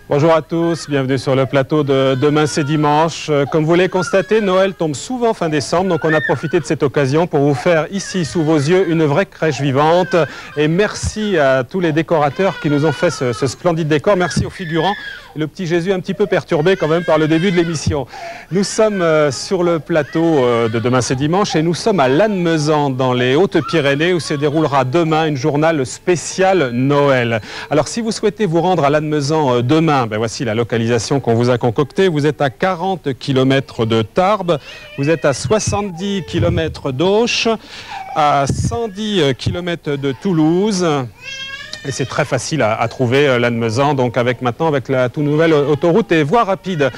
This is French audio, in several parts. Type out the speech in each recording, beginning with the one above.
Bonjour à tous, bienvenue sur le plateau de Demain c'est dimanche. Comme vous l'avez constaté, Noël tombe souvent fin décembre, donc on a profité de cette occasion pour vous faire ici, sous vos yeux, une vraie crèche vivante. Et merci à tous les décorateurs qui nous ont fait ce splendide décor. Merci aux figurants. Le petit Jésus un petit peu perturbé quand même par le début de l'émission. Nous sommes sur le plateau de Demain c'est dimanche et nous sommes à Lannemezan, dans les Hautes-Pyrénées, où se déroulera demain une journée spéciale Noël. Alors si vous souhaitez vous rendre à Lannemezan demain, ben voici la localisation qu'on vous a concoctée. Vous êtes à 40 km de Tarbes, vous êtes à 70 km d'Auch, à 110 km de Toulouse. Et c'est très facile à trouver Lannemezan, donc avec la toute nouvelle autoroute et voie rapide.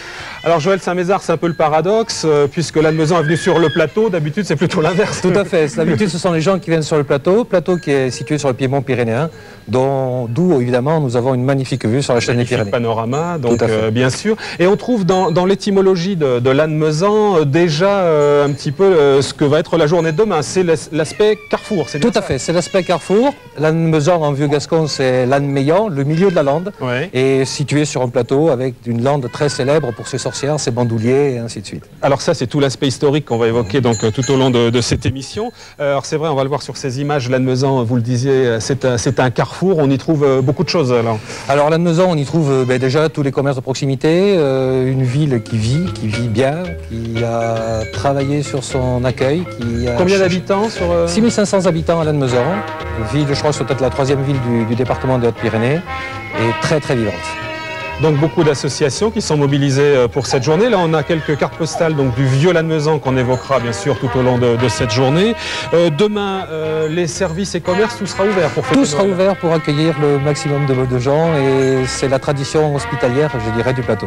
Alors Joël Saint-Mézard, c'est un peu le paradoxe, puisque Lannemezan est venu sur le plateau, d'habitude c'est plutôt l'inverse. Tout à fait, d'habitude ce sont les gens qui viennent sur le plateau qui est situé sur le piémont pyrénéen, d'où évidemment nous avons une magnifique vue sur la chaîne des Pyrénées. Panorama, donc bien sûr. Et on trouve dans l'étymologie de Lannemezan déjà un petit peu ce que va être la journée de demain, c'est l'aspect carrefour. Tout à fait, c'est l'aspect carrefour. Lannemezan en vieux gascon, c'est Lannemezan, le milieu de la lande, et situé sur un plateau avec une lande très célèbre pour ses sorcières, ses bandouliers et ainsi de suite. Alors ça, c'est tout l'aspect historique qu'on va évoquer donc tout au long de cette émission. Alors c'est vrai, on va le voir sur ces images. Lannemezan, vous le disiez, c'est un carrefour. On y trouve beaucoup de choses. Alors Lannemezan, on y trouve déjà tous les commerces de proximité, une ville qui vit bien, qui a travaillé sur son accueil. Combien d'habitants sur 6500 habitants à Lannemezan. Ville, je crois, c'est peut-être la troisième ville du département des Hautes-Pyrénées, et très très vivante. Donc beaucoup d'associations qui sont mobilisées pour cette journée. Là, on a quelques cartes postales donc, du vieux Lannemezan qu'on évoquera bien sûr tout au long de cette journée. Demain, les services et commerces, tout sera ouvert pour fêter Tout sera ouvert pour accueillir le maximum de gens, et c'est la tradition hospitalière, je dirais, du plateau.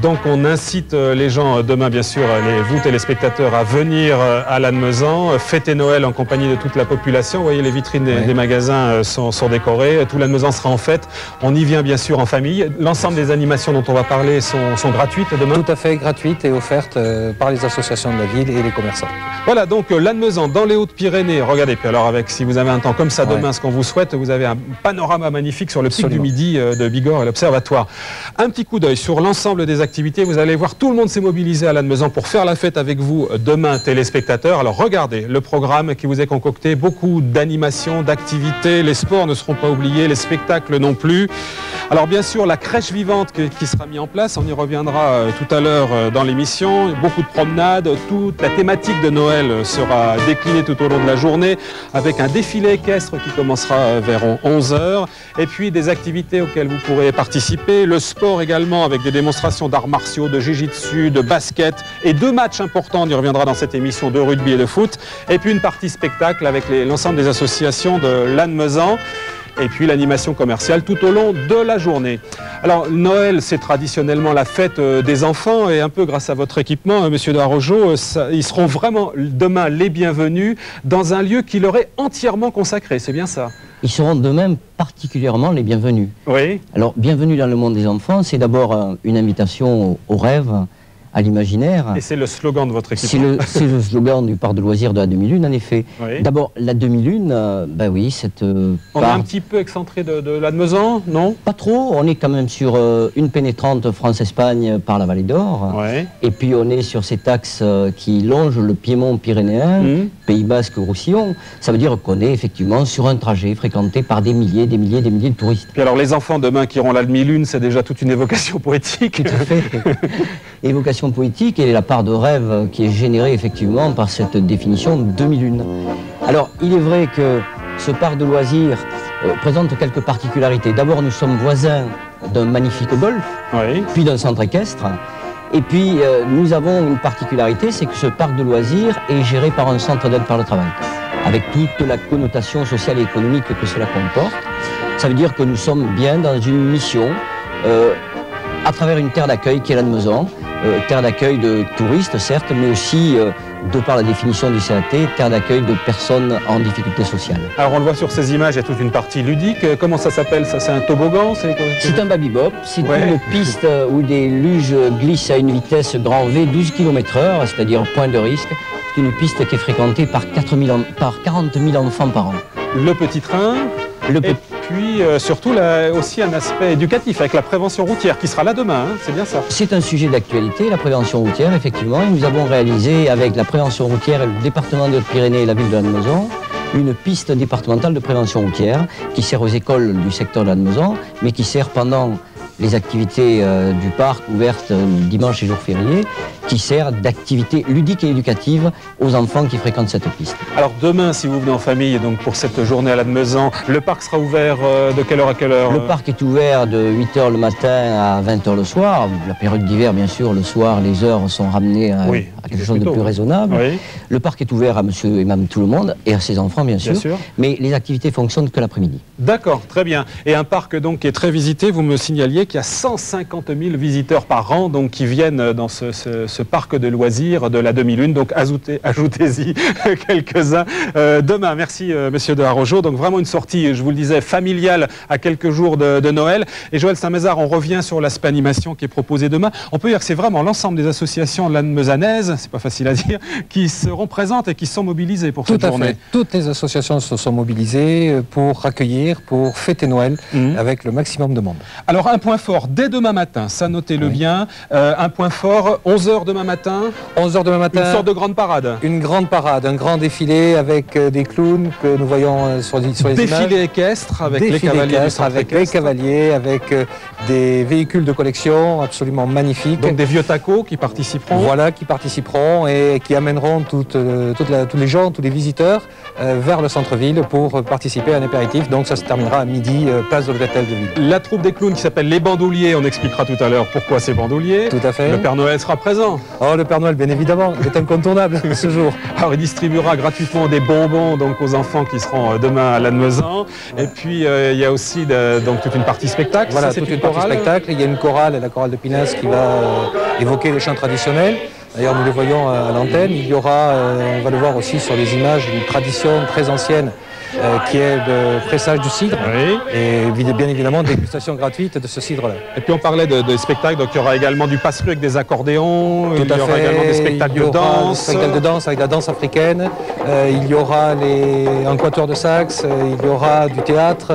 Donc on incite les gens demain, bien sûr, vous téléspectateurs, à venir à Lannemezan, fêter Noël en compagnie de toute la population. Vous voyez, les vitrines des magasins sont décorées, tout Lannemezan sera en fête. On y vient bien sûr en famille. L'ensemble des animations dont on va parler sont gratuites demain? Tout à fait gratuites et offertes par les associations de la ville et les commerçants. Voilà, donc Lannemezan dans les Hautes-Pyrénées. Regardez, puis alors si vous avez un temps comme ça demain, ce qu'on vous souhaite, vous avez un panorama magnifique sur le pic du Midi de Bigorre et l'Observatoire. Un petit coup d'œil sur l'ensemble des activités. Vous allez voir, tout le monde s'est mobilisé à Lannemezan pour faire la fête avec vous demain, téléspectateurs. Alors regardez le programme qui vous est concocté, beaucoup d'animations, d'activités. Les sports ne seront pas oubliés, les spectacles non plus. Alors bien sûr, la crèche vivante qui sera mise en place, on y reviendra tout à l'heure dans l'émission. Beaucoup de promenades, toute la thématique de Noël sera déclinée tout au long de la journée avec un défilé équestre qui commencera vers 11 h et puis des activités auxquelles vous pourrez participer, le sport également avec des démonstrations d'arts martiaux, de jiu-jitsu, de basket et 2 matchs importants, on y reviendra dans cette émission, de rugby et de foot, et puis une partie spectacle avec l'ensemble des associations de Lannemezan. Et puis l'animation commerciale tout au long de la journée. Alors Noël, c'est traditionnellement la fête des enfants, et un peu grâce à votre équipement, Monsieur de Arrojo, ils seront vraiment demain les bienvenus dans un lieu qui leur est entièrement consacré, c'est bien ça? Ils seront de même particulièrement les bienvenus. Oui. Alors, bienvenue dans le monde des enfants, c'est d'abord une invitation au rêve, à l'imaginaire. Et c'est le slogan de votre équipement. C'est le slogan du parc de loisirs de la demi-lune, en effet. Oui. D'abord, la demi-lune, ben oui, cette on est un petit peu excentré de Lannemezan, non? Pas trop, on est quand même sur une pénétrante France-Espagne par la Vallée d'Or. Ouais. Et puis on est sur cet axe qui longe le piémont pyrénéen, Pays Basque-Roussillon. Ça veut dire qu'on est effectivement sur un trajet fréquenté par des milliers de touristes. Puis alors les enfants demain qui iront la demi-lune, c'est déjà toute une évocation poétique. Tout à fait. Évocation poétique et la part de rêve qui est générée effectivement par cette définition de demi-lune. Alors il est vrai que ce parc de loisirs présente quelques particularités. D'abord, nous sommes voisins d'un magnifique golf, puis d'un centre équestre. Et puis nous avons une particularité, c'est que ce parc de loisirs est géré par un centre d'aide par le travail, avec toute la connotation sociale et économique que cela comporte. Ça veut dire que nous sommes bien dans une mission à travers une terre d'accueil qui est Lannemezan. Terre d'accueil de touristes, certes, mais aussi, de par la définition du CAT, terre d'accueil de personnes en difficulté sociale. Alors on le voit sur ces images, il y a toute une partie ludique. Comment ça s'appelle? Ça, c'est un toboggan? C'est un babybop. C'est une piste où des luges glissent à une vitesse grand V, 12 km/h, c'est-à-dire point de risque. C'est une piste qui est fréquentée par 40 000 enfants par an. Le petit train. puis surtout aussi un aspect éducatif avec la prévention routière qui sera là demain, hein, c'est bien ça? C'est un sujet d'actualité, la prévention routière, effectivement. Nous avons réalisé avec la prévention routière et le département des Hautes-Pyrénées et la ville de Lannemezan une piste départementale de prévention routière qui sert aux écoles du secteur de Lannemezan, mais qui sert pendant les activités du parc ouvertes dimanche et jours fériés, qui sert d'activité ludique et éducative aux enfants qui fréquentent cette piste. Alors demain, si vous venez en famille donc pour cette journée à Lannemezan, le parc sera ouvert de quelle heure à quelle heure? Le parc est ouvert de 8h le matin à 20h le soir. La période d'hiver, bien sûr, le soir, les heures sont ramenées à quelque chose de plus raisonnable. Oui. Le parc est ouvert à monsieur et madame tout le monde et à ses enfants, bien sûr. Mais les activités fonctionnent que l'après-midi. D'accord, très bien. Et un parc donc qui est très visité, vous me signaliez qu'il y a 150 000 visiteurs par an donc, qui viennent dans ce parc de loisirs de la demi-lune. Donc ajoutez-y quelques-uns demain. Merci monsieur de Arrojo. Donc vraiment une sortie, je vous le disais, familiale à quelques jours de Noël. Et Joël Saint-Mézard, on revient sur l'aspect animation qui est proposé demain. On peut dire que c'est vraiment l'ensemble des associations lannemezanaises, c'est pas facile à dire, qui seront présentes et qui sont mobilisées pour cette journée. Toutes les associations se sont mobilisées pour accueillir, pour fêter Noël avec le maximum de monde. Alors un point fort, dès demain matin, ça notez-le bien, un point fort, 11h demain matin. 11h demain matin. Une sorte de grande parade. Une grande parade, un grand défilé avec des clowns que nous voyons sur les images. Défilé équestre avec les cavaliers du centre équestre. Les cavaliers, avec des véhicules de collection absolument magnifiques. Donc des vieux tacos qui participeront. Voilà, qui participeront et qui amèneront tous les gens, tous les visiteurs vers le centre-ville pour participer à un apéritif. Donc ça se terminera à midi, place de l'hôtel de ville. La troupe des clowns qui s'appelle les Bandouliers, on expliquera tout à l'heure pourquoi c'est Bandouliers. Tout à fait. Le Père Noël sera présent. Oh, le Père Noël, bien évidemment, il est incontournable ce jour. Alors il distribuera gratuitement des bonbons donc, aux enfants qui seront demain à Lannemezan. Et puis il y a aussi donc, toute une partie spectacle. Voilà, toute une partie spectacle. Il y a une chorale, la chorale de Pinès, qui va évoquer les chants traditionnels. D'ailleurs, nous les voyons à l'antenne. Il y aura, on va le voir aussi sur les images, une tradition très ancienne qui est le pressage du cidre et bien évidemment dégustation gratuite de ce cidre-là. Et puis on parlait de spectacles, donc il y aura également du passe-rue avec des accordéons, il y aura également des spectacles de danse. Des spectacles de danse avec la danse africaine, il y aura un quatuor de sax, il y aura du théâtre.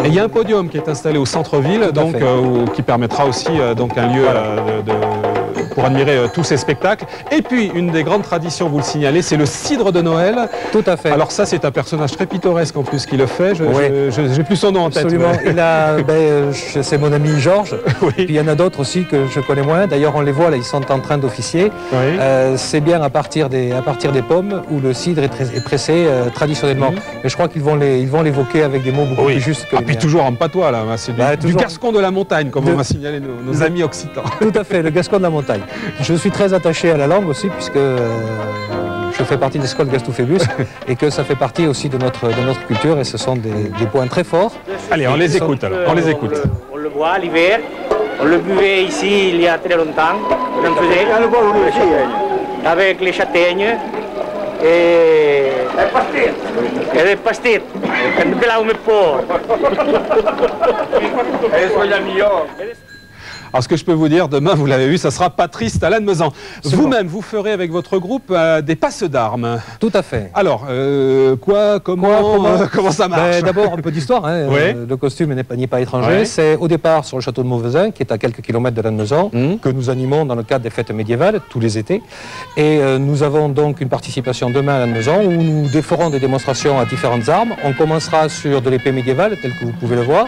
Et il y a un podium qui est installé au centre-ville, donc qui permettra aussi donc un lieu pour admirer tous ces spectacles. Et puis une des grandes traditions, vous le signalez, c'est le cidre de Noël. Tout à fait. Alors ça, c'est un personnage très pittoresque en plus qui le fait. J'ai plus son nom en tête. Absolument. C'est mon ami Georges. Puis il y en a d'autres aussi que je connais moins. D'ailleurs, on les voit là, ils sont en train d'officier. C'est bien à partir des pommes où le cidre est pressé traditionnellement. Mais je crois qu'ils vont l'évoquer avec des mots beaucoup plus justes que puis toujours en patois là. C'est du gascon de la montagne, comme on va signaler nos amis occitans. Tout à fait, le gascon de la montagne. Je suis très attaché à la langue aussi puisque je fais partie de l'école Gastoufébus et que ça fait partie aussi de notre culture et ce sont des points très forts. Allez, on les écoute alors, on les écoute. On le boit l'hiver, on le buvait ici il y a très longtemps, on en faisait avec les châtaignes et les pastilles. Là où me porte. Alors ce que je peux vous dire, demain, vous l'avez vu, ça sera pas triste à Lannemezan. Vous-même, vous ferez avec votre groupe des passes d'armes. Tout à fait. Alors, comment ça marche? D'abord, un peu d'histoire. Le costume n'est pas étranger. C'est au départ sur le château de Mauvezin, qui est à quelques kilomètres de Lannemezan, que nous animons dans le cadre des fêtes médiévales, tous les étés. Et nous avons donc une participation demain à Lannemezan, où nous ferons des démonstrations à différentes armes. On commencera sur de l'épée médiévale, telle que vous pouvez le voir.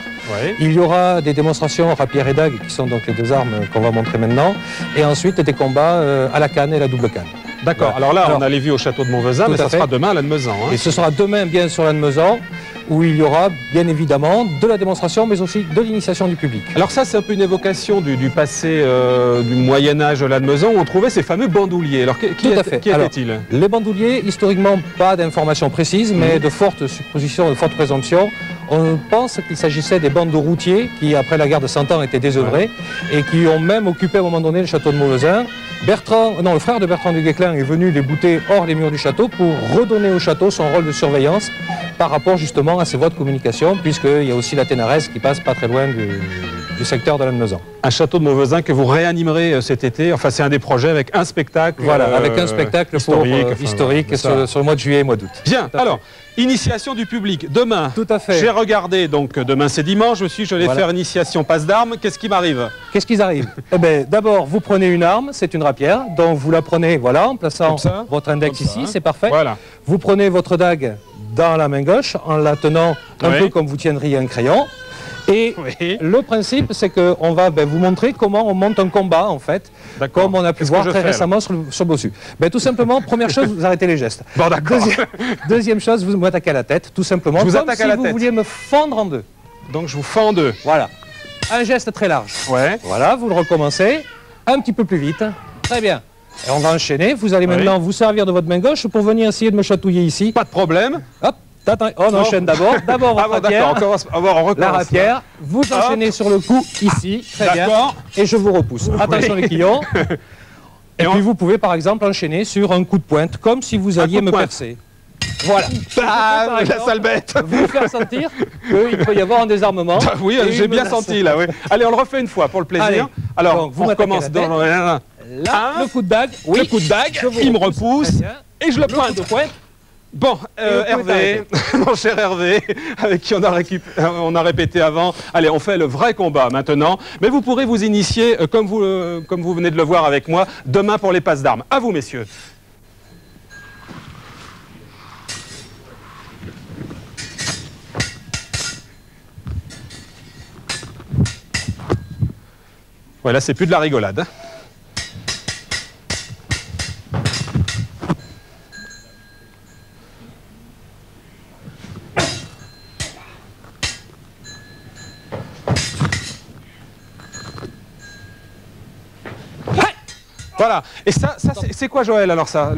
Il y aura des démonstrations rapière et dague, qui sont donc les deux armes qu'on va montrer maintenant, et ensuite des combats à la canne et la double canne. D'accord, alors là on a les vues au château de Montvezin, mais ça sera demain à Lannemezan. Et ce sera demain bien sur Lannemezan, où il y aura bien évidemment de la démonstration, mais aussi de l'initiation du public. Alors ça c'est un peu une évocation du passé du Moyen-Âge à Lannemezan, où on trouvait ces fameux bandouliers. Alors qui étaient-ils? Les bandouliers, historiquement pas d'informations précises, mais de fortes suppositions, de fortes présomptions. On pense qu'il s'agissait des bandes de routiers qui, après la guerre de 100 ans, étaient désœuvrés et qui ont même occupé à un moment donné le château de Mauvezin. Le frère de Bertrand du Guesclin est venu les bouter hors les murs du château pour redonner au château son rôle de surveillance par rapport justement à ses voies de communication, puisqu'il y a aussi la Ténarès qui passe pas très loin du secteur de Lannemezan. Un château de Mauvezin que vous réanimerez cet été, enfin c'est un des projets avec un spectacle. Voilà, avec un spectacle historique sur le mois de juillet et mois d'août. Bien, alors, Initiation du public. Demain, Tout à fait. j'ai regardé, donc demain c'est dimanche, je vais faire initiation passe d'armes. Qu'est-ce qui m'arrive? Qu'est-ce qui arrive? Eh bien, d'abord, vous prenez une arme, c'est une rapière, donc vous la prenez, voilà, en plaçant votre index ici, c'est parfait. Voilà. Vous prenez votre dague dans la main gauche, en la tenant un peu comme vous tiendriez un crayon. Et le principe, c'est qu'on va vous montrer comment on monte un combat, en fait, comme on a pu voir très récemment sur Bossu. Tout simplement, première chose, vous arrêtez les gestes. Bon, d'accord. Deuxième chose, vous m'attaquez à la tête, tout simplement, Je vous comme attaque si à la vous tête. vouliez me fendre en deux. Donc je vous fends en deux. Voilà. Un geste très large. Ouais. Voilà, vous le recommencez, un petit peu plus vite. Très bien. Et on va enchaîner. Vous allez maintenant vous servir de votre main gauche pour venir essayer de me chatouiller ici. Pas de problème. Hop. On enchaîne d'abord. D'abord votre rapière. On recommence. La rapière. Vous enchaînez sur le cou ici. Très bien. Et je vous repousse. Attention les quillons. Et puis vous pouvez par exemple enchaîner sur un coup de pointe, comme si vous alliez me percer. Voilà. Ah, la sale bête. Vous faire sentir qu'il peut y avoir un désarmement. Oui, j'ai bien senti là. Oui. Allez, on le refait une fois pour le plaisir. Allez. Alors, donc, vous on recommence dans là, le coup de dague. Le coup de dague, il me repousse et je le pointe. De pointe. Bon, Hervé, mon cher Hervé, avec qui on a répété avant. Allez, on fait le vrai combat maintenant. Mais vous pourrez vous initier, comme vous venez de le voir avec moi, demain pour les passes d'armes. À vous, messieurs. Voilà, c'est plus de la rigolade. Voilà. Et ça c'est quoi, Joël, alors ça?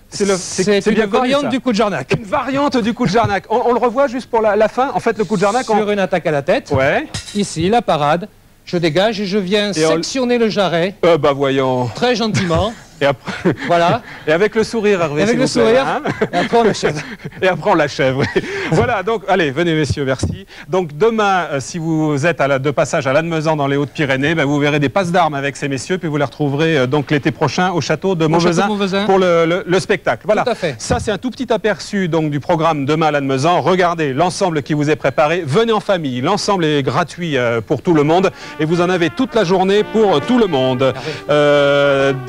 C'est une variante du coup de Jarnac. Une variante du coup de Jarnac. On le revoit juste pour la fin. En fait, le coup de Jarnac... Sur une attaque à la tête. Ouais. Ici, la parade. Je dégage et je viens sectionner le jarret. Bah voyons. Très gentiment. Et après... Voilà. Et avec le sourire, Hervé. Avec le sourire. Hein, et après on l'achève. Et après on l'achève, oui. Voilà, donc allez, venez messieurs, merci. Donc demain, si vous êtes de passage à Lannemezan dans les Hautes-Pyrénées, vous verrez des passes d'armes avec ces messieurs, puis vous les retrouverez donc l'été prochain au château de Mauvezin pour le spectacle. Voilà. Tout à fait. Ça c'est un tout petit aperçu donc du programme demain à Lannemezan. Regardez l'ensemble qui vous est préparé. Venez en famille, l'ensemble est gratuit pour tout le monde et vous en avez toute la journée pour tout le monde.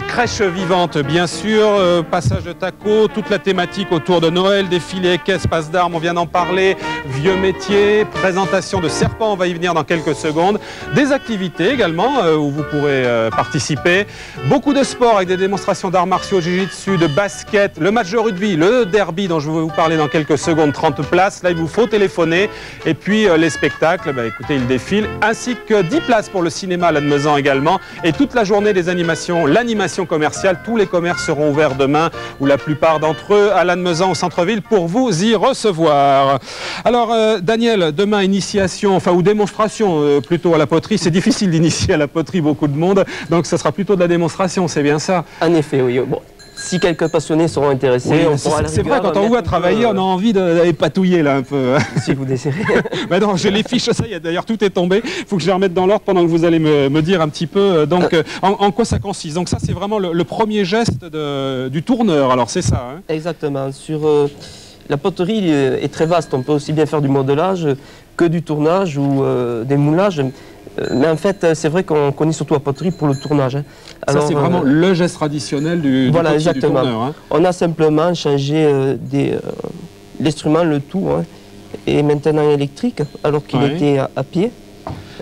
Crèche vivante bien sûr, passage de taco, toute la thématique autour de Noël, défilé, caisse, passe d'armes, on vient d'en parler, vieux métier, présentation de serpents, on va y venir dans quelques secondes, des activités également où vous pourrez participer, beaucoup de sports avec des démonstrations d'arts martiaux, jiu-jitsu, de basket, le match de rugby, le derby dont je vais vous parler dans quelques secondes, 30 places, là il vous faut téléphoner, et puis les spectacles, écoutez, ils défilent, ainsi que 10 places pour le cinéma à Lannemezan également, et toute la journée des animations, l'animation commerciale. Tous les commerces seront ouverts demain, ou la plupart d'entre eux, à Lannemezan au centre-ville, pour vous y recevoir. Alors, Daniel, demain, initiation, ou démonstration plutôt à la poterie. C'est difficile d'initier à la poterie beaucoup de monde, donc ça sera plutôt de la démonstration, c'est bien ça? En effet, oui. Bon. Si quelques passionnés seront intéressés, on pourra c'est vrai, quand on vous voit travailler, on a envie d'aller patouiller là un peu. Si vous désirez. Non, je les fiche, ça y est, d'ailleurs tout est tombé. Il faut que je les remette dans l'ordre pendant que vous allez me dire un petit peu donc en quoi ça consiste. Donc ça c'est vraiment le premier geste du tourneur, alors c'est ça hein? Exactement. La poterie est très vaste, on peut aussi bien faire du modelage que du tournage ou des moulages. Mais en fait, c'est vrai qu'on connaît surtout la poterie pour le tournage. Hein. Alors, ça, c'est vraiment le geste traditionnel du tourneur. Hein. On a simplement changé l'instrument, le tout, hein, et maintenant électrique, alors qu'il était à pied.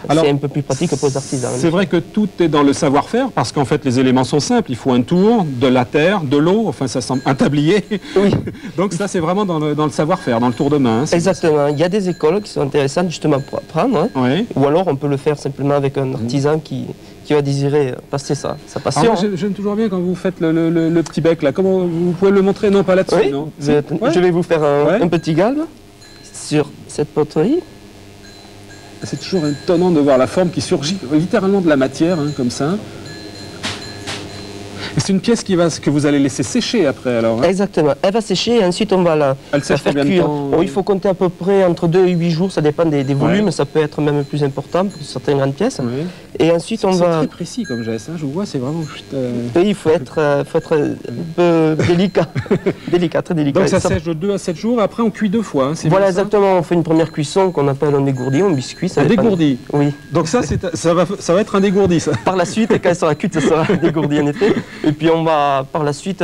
C'est un peu plus pratique pour les artisans. C'est vrai que tout est dans le savoir-faire, parce qu'en fait, les éléments sont simples. Il faut un tour, de la terre, de l'eau, enfin, ça semble un tablier. Oui. Donc ça, c'est vraiment dans le savoir-faire, dans le tour de main. Hein, exactement. Il y a des écoles qui sont intéressantes justement pour apprendre. Hein. Oui. Ou alors, on peut le faire simplement avec un artisan qui va désirer passer sa passion. Alors, j'aime toujours bien quand vous faites le petit bec, là. Comment vous pouvez le montrer? Non, pas là-dessus, oui. non. Je vais vous faire un petit galbe sur cette poterie. C'est toujours étonnant de voir la forme qui surgit littéralement de la matière, hein, comme ça. C'est une pièce que vous allez laisser sécher après alors, hein? Exactement. Elle va sécher et ensuite on va la faire cuire. Bon, il faut compter à peu près entre 2 et 8 jours, ça dépend des volumes, ça peut être même plus important pour certaines grandes pièces. Oui. Et ensuite on va... C'est très précis comme geste, hein, je vous vois, c'est vraiment... Il faut être un peu délicat, très délicat. Donc ça sèche de 2 à 7 jours, après on cuit 2 fois, hein, voilà exactement, on fait une première cuisson qu'on appelle un dégourdi, un biscuit. Un dégourdi? Oui. Donc ça va être un dégourdi, ça? Par la suite, quand elle sera cuite, ça sera un dégourdi en effet. Et puis on va par la suite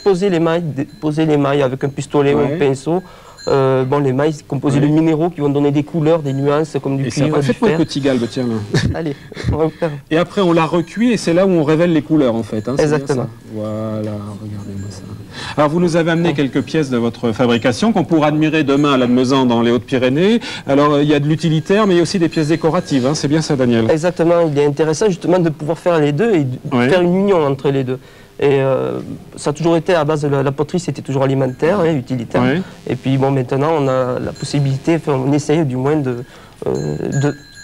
poser les mailles avec un pistolet ou un pinceau. Les mailles composées de minéraux qui vont donner des couleurs, des nuances comme du cuivre. Faites-moi un petit galbe, tiens là. Allez, on va faire. Et après on la recuit et c'est là où on révèle les couleurs en fait. Hein, exactement. Voilà, regardez-moi ça. Alors vous nous avez amené quelques pièces de votre fabrication qu'on pourra admirer demain à Lannemezan dans les Hautes-Pyrénées. Alors il y a de l'utilitaire mais il y a aussi des pièces décoratives, hein, c'est bien ça Daniel? Exactement, il est intéressant justement de pouvoir faire les deux et de faire une union entre les deux. Et ça a toujours été à base de la poterie, c'était toujours alimentaire, utilitaire. Oui. Et puis bon, maintenant on a la possibilité, on essaye du moins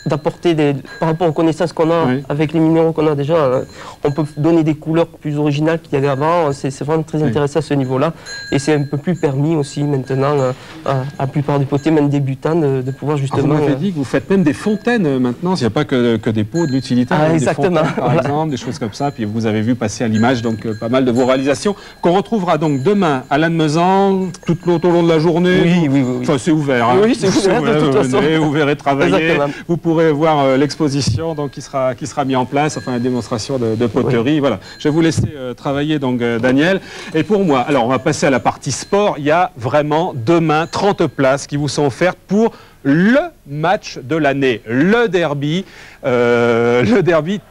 d'apporter par rapport aux connaissances qu'on a avec les minéraux qu'on a déjà, on peut donner des couleurs plus originales qu'il y avait avant. C'est vraiment très intéressant à ce niveau-là. Et c'est un peu plus permis aussi maintenant à la plupart des potiers, même débutants, de pouvoir justement... Vous m'avez dit que vous faites même des fontaines maintenant, il n'y a pas que des pots de l'utilitaire, exactement. Des fontaines, par exemple, des choses comme ça. Puis vous avez vu passer à l'image donc pas mal de vos réalisations qu'on retrouvera donc demain à Lannemezan, tout au long de la journée. Oui. Enfin c'est ouvert. Hein. Oui, c'est ouvert de toute façon. Vous verrez travailler. Exactement. Vous pourrez voir l'exposition donc qui sera mise en place, enfin la démonstration de poterie. Voilà. Je vais vous laisser travailler donc Daniel. Et pour moi, alors on va passer à la partie sport. Il y a vraiment demain 30 places qui vous sont offertes pour le match de l'année, le derby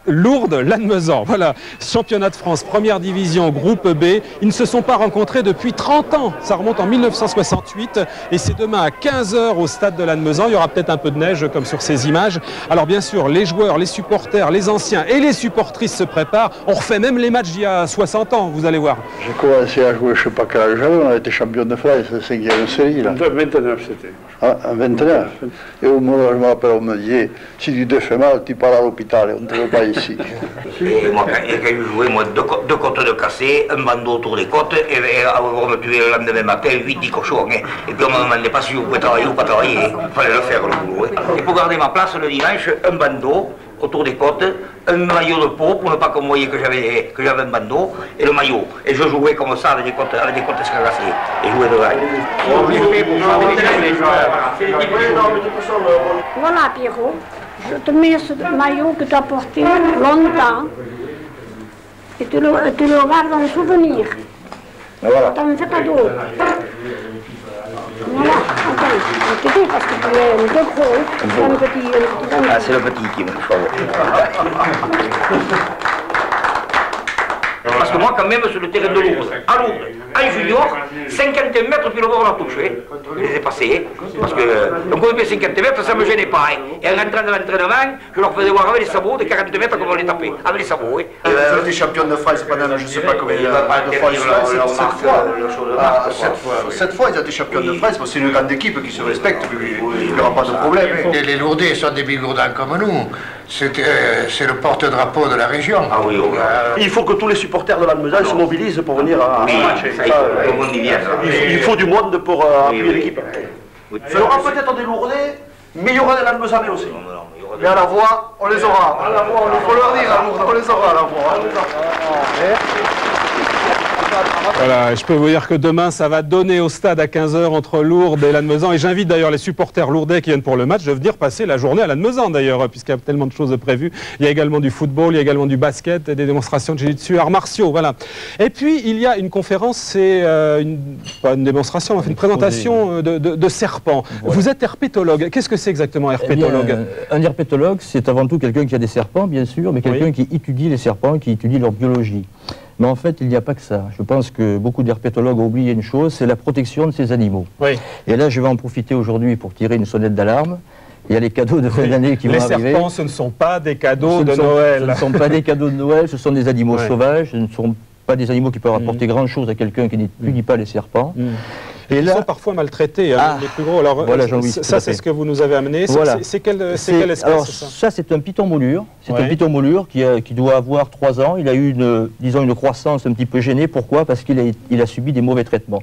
Lourdes-Lannemezan. Voilà, championnat de France, première division, groupe B. Ils ne se sont pas rencontrés depuis 30 ans. Ça remonte en 1968 et c'est demain à 15 h au stade de Lannemezan. Il y aura peut-être un peu de neige comme sur ces images. Alors bien sûr, les joueurs, les supporters, les anciens et les supportrices se préparent. On refait même les matchs d'il y a 60 ans, vous allez voir. J'ai commencé à jouer, je ne sais pas quel âge j'avais, on a été champion de France, c'est 5e série là. 29 c'était. Ah, 29. Et je me rappelle, on me disait, si tu te fais mal, tu pars à l'hôpital, on ne te veut pas ici. Et moi, quand je jouais, deux côtes de cassé, un bandeau autour des côtes, et on me tuait le lendemain matin, 8-10 cochons. Et puis on ne me demandait pas si je pouvais travailler ou pas travailler, il fallait le faire le boulot. Et pour garder ma place le dimanche, un bandeau autour des côtes, un maillot de peau pour ne pas qu'on voyait que j'avais un bandeau, et le maillot. Et je jouais comme ça avec des côtes escarassées, et jouais de là. Voilà Pierrot, je te mets ce maillot que tu as porté longtemps, et tu le gardes en souvenir. Voilà. Tu n'en fais pas d'autre. Voilà, attends, je te dis parce que tu es un peu gros, un petit... Ah, c'est le petit qui me faut. Parce que moi, quand même, sur le terrain de Lourdes, à Lourdes, en junior, 50 mètres puis le bord on a touché. Je les ai passés. Parce que, donc, on fait 50 mètres, ça ne me gênait pas. Et en rentrant dans l'entraînement, je leur faisais voir avec les sabots de 40 mètres comment on les tapait. Avec les sabots, oui. Vous êtes champion de France pendant, je ne sais pas combien de fois, cette fois, ils ont été champions de France, c'est une grande équipe qui se respecte, il n'y aura pas de problème. Et les Lourdais sont des bigourdans comme nous. C'est le porte-drapeau de la région. Ah oui, oui. Il faut que tous les supporters de Lannemezan se mobilisent pour venir à ce match. Il faut du monde pour appuyer l'équipe. Il y aura peut-être des Lourdais, mais il y aura des Lannemezanais aussi. Mais à la voix, on les aura. À la voix, il faut leur dire, on les aura à la voix. Voilà, je peux vous dire que demain, ça va donner au stade à 15 h entre Lourdes et Lannemezan. Et j'invite d'ailleurs les supporters lourdais qui viennent pour le match de venir passer la journée à Lannemezan d'ailleurs, puisqu'il y a tellement de choses prévues. Il y a également du football, il y a également du basket, et des démonstrations de jiu-jitsu, arts martiaux, voilà. Et puis, il y a une conférence, c'est pas une démonstration, mais une présentation de serpents. Ouais. Vous êtes herpétologue. Qu'est-ce que c'est exactement, herpétologue? Un herpétologue, c'est avant tout quelqu'un qui a des serpents, bien sûr, mais quelqu'un qui étudie les serpents, qui étudie leur biologie. Mais en fait, il n'y a pas que ça. Je pense que beaucoup d'herpétologues ont oublié une chose, c'est la protection de ces animaux. Oui. Et là, je vais en profiter aujourd'hui pour tirer une sonnette d'alarme. Il y a les cadeaux de fin d'année qui vont arriver. Les serpents, ce ne sont pas des cadeaux de Noël. Ce ne sont pas des cadeaux de Noël, ce sont des animaux sauvages, ce ne sont pas des animaux qui peuvent apporter grand-chose à quelqu'un qui n'étudie pas les serpents. Ils sont parfois maltraités, hein, les plus gros. Alors, voilà, ça, c'est ce que vous nous avez amené. Voilà. C'est quelle espèce? Alors, ça, c'est un python moulure. C'est un python moulure qui doit avoir 3 ans. Il a eu disons, une croissance un petit peu gênée. Pourquoi? Parce qu'il a subi des mauvais traitements.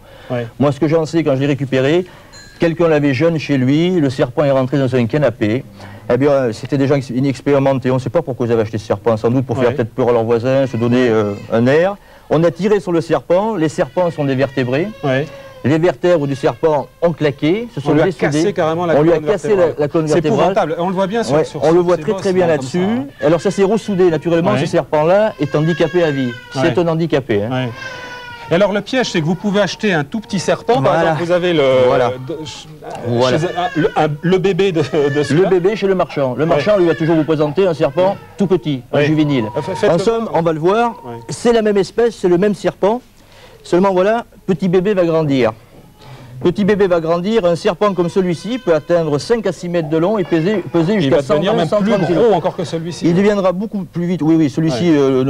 Moi, ce que j'en sais, quand je l'ai récupéré, quelqu'un l'avait jeune chez lui, le serpent est rentré dans un canapé. Eh bien, c'était déjà inexpérimenté. On ne sait pas pourquoi ils avaient acheté ce serpent, sans doute pour faire peut-être peur à leurs voisins, se donner un air. On a tiré sur le serpent. Les serpents sont des vertébrés. Les vertèbres du serpent ont claqué, se sont cassé carrément la colonne vertébrale. On lui a cassé la colonne vertébrale. C'est épouvantable. On le voit bien sur on le voit très bien là-dessus. Alors ça s'est ressoudé naturellement. Ce serpent-là est handicapé à vie. C'est un handicapé. Hein. Et alors le piège, c'est que vous pouvez acheter un tout petit serpent. Par exemple, vous avez le bébé de celui-là. Le bébé chez le marchand. Le marchand lui va toujours vous présenter un serpent tout petit, un juvénile. En somme, on va le voir. C'est la même espèce, c'est le même serpent. Seulement voilà, petit bébé va grandir. Petit bébé va grandir, un serpent comme celui-ci peut atteindre 5 à 6 mètres de long et peser jusqu'à 120, 130 kg. Gros encore que celui-ci. Il deviendra beaucoup plus vite. Oui, celui-ci ne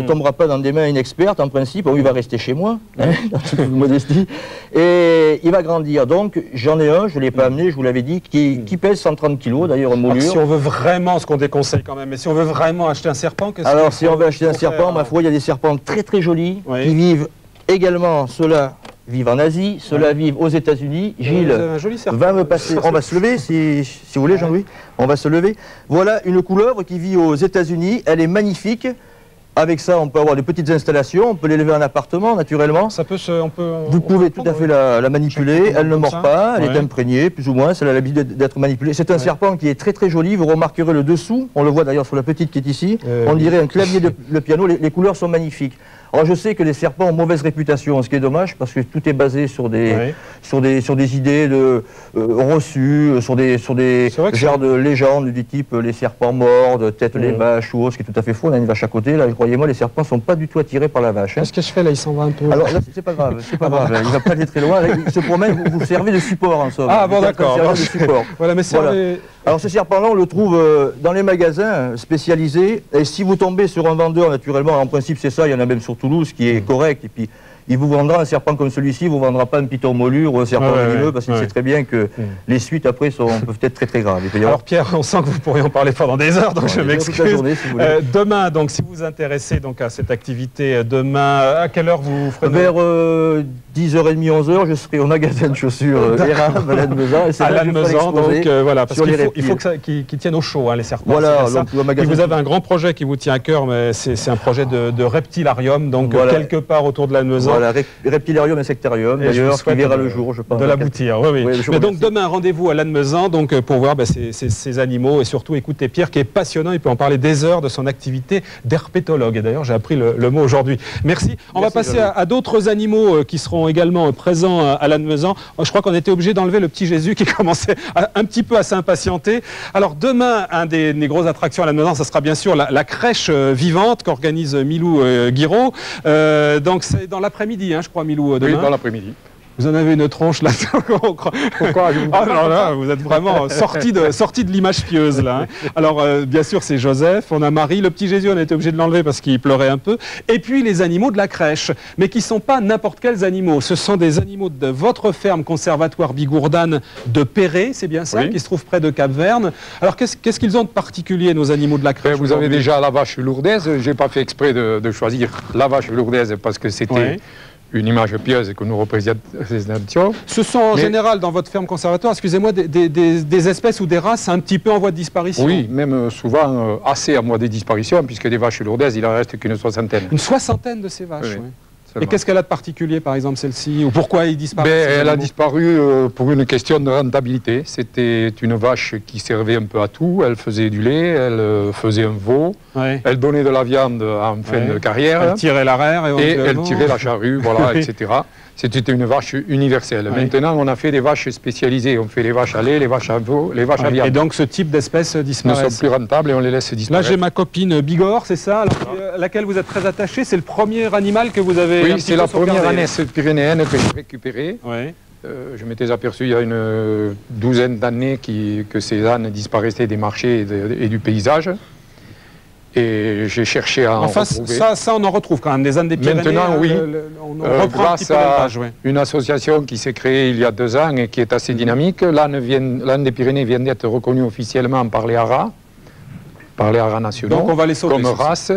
tombera pas dans des mains inexpertes en principe. Il va rester chez moi, dans toute modestie. Et il va grandir. Donc j'en ai un, je ne l'ai pas amené, je vous l'avais dit, qui pèse 130 kg, d'ailleurs en moulure. Si on veut vraiment, ce qu'on déconseille quand même, mais si on veut vraiment acheter un serpent, qu'est-ce Alors si on veut acheter un serpent, ma foi, il y a des serpents très très jolis qui vivent également, ceux-là vivent en Asie, ceux-là vivent aux États-Unis. Gilles va me passer. On va se lever, si vous voulez, Jean-Louis. On va se lever. Voilà une couleuvre qui vit aux États-Unis. Elle est magnifique. Avec ça, on peut avoir des petites installations. On peut l'élever en appartement, naturellement. Ça peut vous pouvez tout à fait la manipuler. Elle ne mord pas. Elle est imprégnée, plus ou moins. Elle a l'habitude d'être manipulée. C'est un serpent qui est très très joli. Vous remarquerez le dessous. On le voit d'ailleurs sur la petite qui est ici. On dirait un clavier de piano. Les couleurs sont magnifiques. Alors je sais que les serpents ont mauvaise réputation, ce qui est dommage parce que tout est basé sur des idées reçues, sur des genres de légendes du type les serpents mordent, tête les vaches ou autre, ce qui est tout à fait faux. On a une vache à côté, là, croyez-moi, les serpents ne sont pas du tout attirés par la vache. Qu'est-ce que je fais là? Il s'en va un peu. Alors là, c'est pas grave, c'est pas grave. Il ne va pas aller très loin. Là, il se promène, vous servez de support en somme. Ah bon, d'accord. Voilà, mais alors ce serpent-là, on le trouve dans les magasins spécialisés. Et si vous tombez sur un vendeur, naturellement, en principe c'est ça, il y en a même sur Toulouse qui est correct. Et puis il vous vendra un serpent comme celui-ci, il ne vous vendra pas un python moulure ou un serpent venimeux, parce qu'il sait très bien que les suites après peuvent être très très graves. Alors Pierre, on sent que vous pourriez en parler pendant des heures, donc je m'excuse. Si demain, donc si vous vous intéressez donc, à cette activité, demain, à quelle heure vous ferez? Vers 10h30, 11h, je serai au magasin de chaussures Eram, à Lannemezan. À Lannemezan, donc voilà, parce qu'il faut qu'ils tiennent au chaud, hein, les serpents. Voilà, donc, et vous avez un grand projet qui vous tient à cœur, mais c'est un projet de reptilarium, donc quelque part autour de Lannemezan. Voilà, reptilarium insectarium, d'ailleurs, qui verra le jour, je pense. De l'aboutir, oui. Mais donc demain, rendez-vous à Lannemezan donc, pour voir ces animaux et surtout écouter Pierre qui est passionnant, il peut en parler des heures de son activité d'herpétologue. Et d'ailleurs, j'ai appris le mot aujourd'hui. Merci. On va passer à d'autres animaux qui seront également présents à Lannemezan. Je crois qu'on était obligé d'enlever le petit Jésus qui commençait un petit peu à s'impatienter. Alors demain, un des grosses attractions à Lannemezan, ça sera bien sûr la crèche vivante qu'organise Milou Guiraud. Donc c'est dans l'après-midi, hein, je crois, Milou, demain. Oui, dans l'après-midi. Vous en avez une tronche là. Pourquoi alors là, vous êtes vraiment sorti de l'image pieuse là. Hein. Alors bien sûr c'est Joseph, on a Marie, le petit Jésus on a été obligé de l'enlever parce qu'il pleurait un peu. Et puis les animaux de la crèche, mais qui ne sont pas n'importe quels animaux. Ce sont des animaux de votre ferme conservatoire Bigourdane de Perret, c'est bien ça, qui se trouve près de Cap-Verne. Alors qu'est-ce qu'ils ont de particulier nos animaux de la crèche? Vous avez déjà la vache lourdaise. J'ai pas fait exprès de choisir la vache lourdaise parce que c'était une image pieuse que nous représentions. Ce sont en général dans votre ferme conservatoire, excusez-moi, des espèces ou des races un petit peu en voie de disparition? Oui, même souvent assez en voie de disparition, puisque des vaches lourdaises, il en reste qu'une soixantaine. Une soixantaine de ces vaches, oui. Et qu'est-ce qu'elle a de particulier, par exemple, celle-ci? Ou pourquoi elle disparaît? Elle a disparu pour une question de rentabilité. C'était une vache qui servait un peu à tout. Elle faisait du lait, elle faisait un veau, elle donnait de la viande en fin de carrière. Elle tirait l'arrière et elle tirait la charrue, voilà, etc. C'était une vache universelle. Maintenant, on a fait des vaches spécialisées. On fait les vaches à lait, les vaches à veau, les vaches à viande. Et donc, ce type d'espèces disparaissent. Ne sont plus rentables et on les laisse disparaître. Là, j'ai ma copine Bigorre, c'est ça, à laquelle vous êtes très attaché. C'est le premier animal que vous avez... Oui, c'est la première ânesse pyrénéenne que j'ai récupérée. Je m'étais aperçu il y a une douzaine d'années que ces ânes disparaissaient des marchés et du paysage. Et j'ai cherché à enfin, ça, on en retrouve quand même, des Andes des Pyrénées. Maintenant, oui, on reprend un petit peu l'élevage, oui. Une association qui s'est créée il y a 2 ans et qui est assez dynamique. L'Andes des Pyrénées vient d'être reconnue officiellement par les haras nationaux, donc on va les sauver, comme race.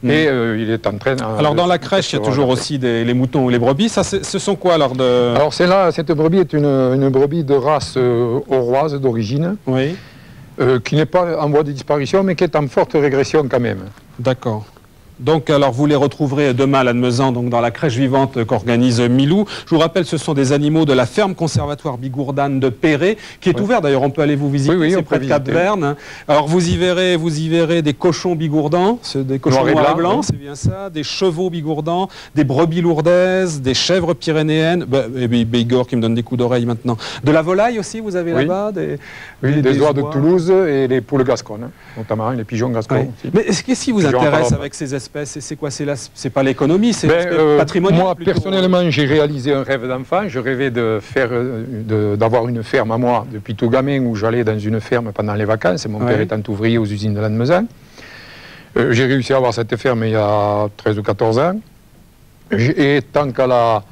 Et il est en train... Alors dans la crèche, il y a toujours aussi les moutons ou les brebis. Ça, ce sont quoi alors de... Alors cette brebis est une brebis de race auroise d'origine. Oui. Qui n'est pas en voie de disparition, mais qui est en forte régression quand même. D'accord. Donc, alors, vous les retrouverez demain à Lannemezan, donc dans la crèche vivante qu'organise Milou. Je vous rappelle, ce sont des animaux de la ferme conservatoire Bigourdane de Perret, qui est ouvert. D'ailleurs, on peut aller vous visiter, c'est près de Cap-Verne. Alors, vous y verrez des cochons bigourdans, des cochons noirs et blancs, c'est bien ça, des chevaux bigourdans, des brebis lourdaises, des chèvres pyrénéennes, et Bigorre qui me donne des coups d'oreille maintenant. De la volaille aussi, vous avez là-bas des oies de Toulouse et les poules gasconnes, notamment les pigeons gascons. Mais qu'est-ce qui vous intéresse avec ces espèces? C'est quoi? C'est pas l'économie, c'est patrimonial. Moi, personnellement, j'ai réalisé un rêve d'enfant. Je rêvais d'avoir une ferme à moi depuis tout gamin, où j'allais dans une ferme pendant les vacances. Mon père étant ouvrier aux usines de Lannemezan. J'ai réussi à avoir cette ferme il y a 13 ou 14 ans. Et tant qu'à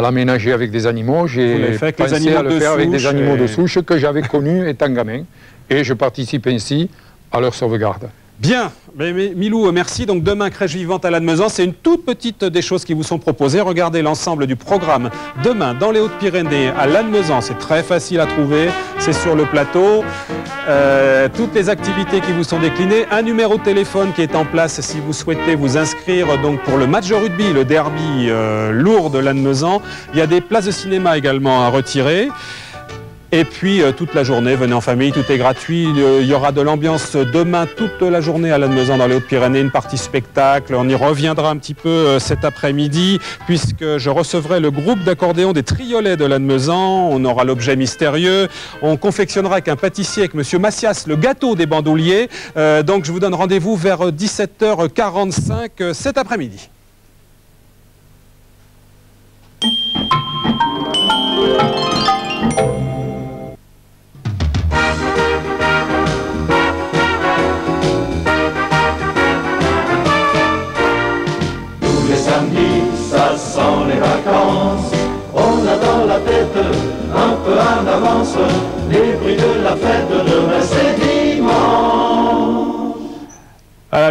l'aménager avec des animaux, j'ai pensé à le faire avec des animaux de souche que j'avais connus étant gamin. Et je participe ainsi à leur sauvegarde. Bien, mais Milou, merci. Donc demain, crèche vivante à Lannemezan, c'est une toute petite des choses qui vous sont proposées. Regardez l'ensemble du programme demain dans les Hautes-Pyrénées à Lannemezan. C'est très facile à trouver, c'est sur le plateau. Toutes les activités qui vous sont déclinées. Un numéro de téléphone qui est en place si vous souhaitez vous inscrire donc, pour le match de rugby, le derby lourd de Lannemezan. Il y a des places de cinéma également à retirer. Et puis, toute la journée, venez en famille, tout est gratuit. Il y aura de l'ambiance demain, toute la journée à Lannemezan, dans les Hautes-Pyrénées, une partie spectacle. On y reviendra un petit peu cet après-midi, puisque je recevrai le groupe d'accordéon des Triolets de Lannemezan. On aura l'objet mystérieux. On confectionnera avec un pâtissier, avec M. Massias, le gâteau des bandouliers. Donc, je vous donne rendez-vous vers 17h45 cet après-midi. Ça sent les vacances, on a dans la tête un peu en avance les bruits de la fête demain c'est dimanche.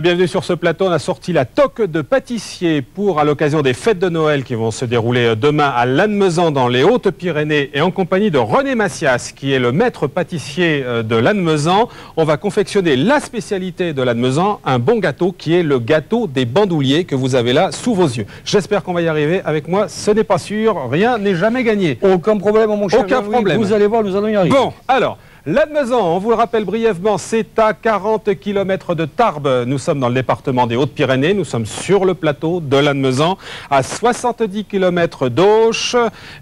Bienvenue sur ce plateau, on a sorti la toque de pâtissier à l'occasion des fêtes de Noël qui vont se dérouler demain à Lannemezan dans les Hautes-Pyrénées et en compagnie de René Massias qui est le maître pâtissier de Lannemezan. On va confectionner la spécialité de Lannemezan, un bon gâteau qui est le gâteau des bandouliers que vous avez là sous vos yeux. J'espère qu'on va y arriver avec moi, ce n'est pas sûr, rien n'est jamais gagné. Aucun problème mon cher. Aucun problème. Vous allez voir, nous allons y arriver. Bon, alors... Lannemezan, on vous le rappelle brièvement, c'est à 40 km de Tarbes. Nous sommes dans le département des Hautes-Pyrénées, nous sommes sur le plateau de Lannemezan, à 70 km d'Auch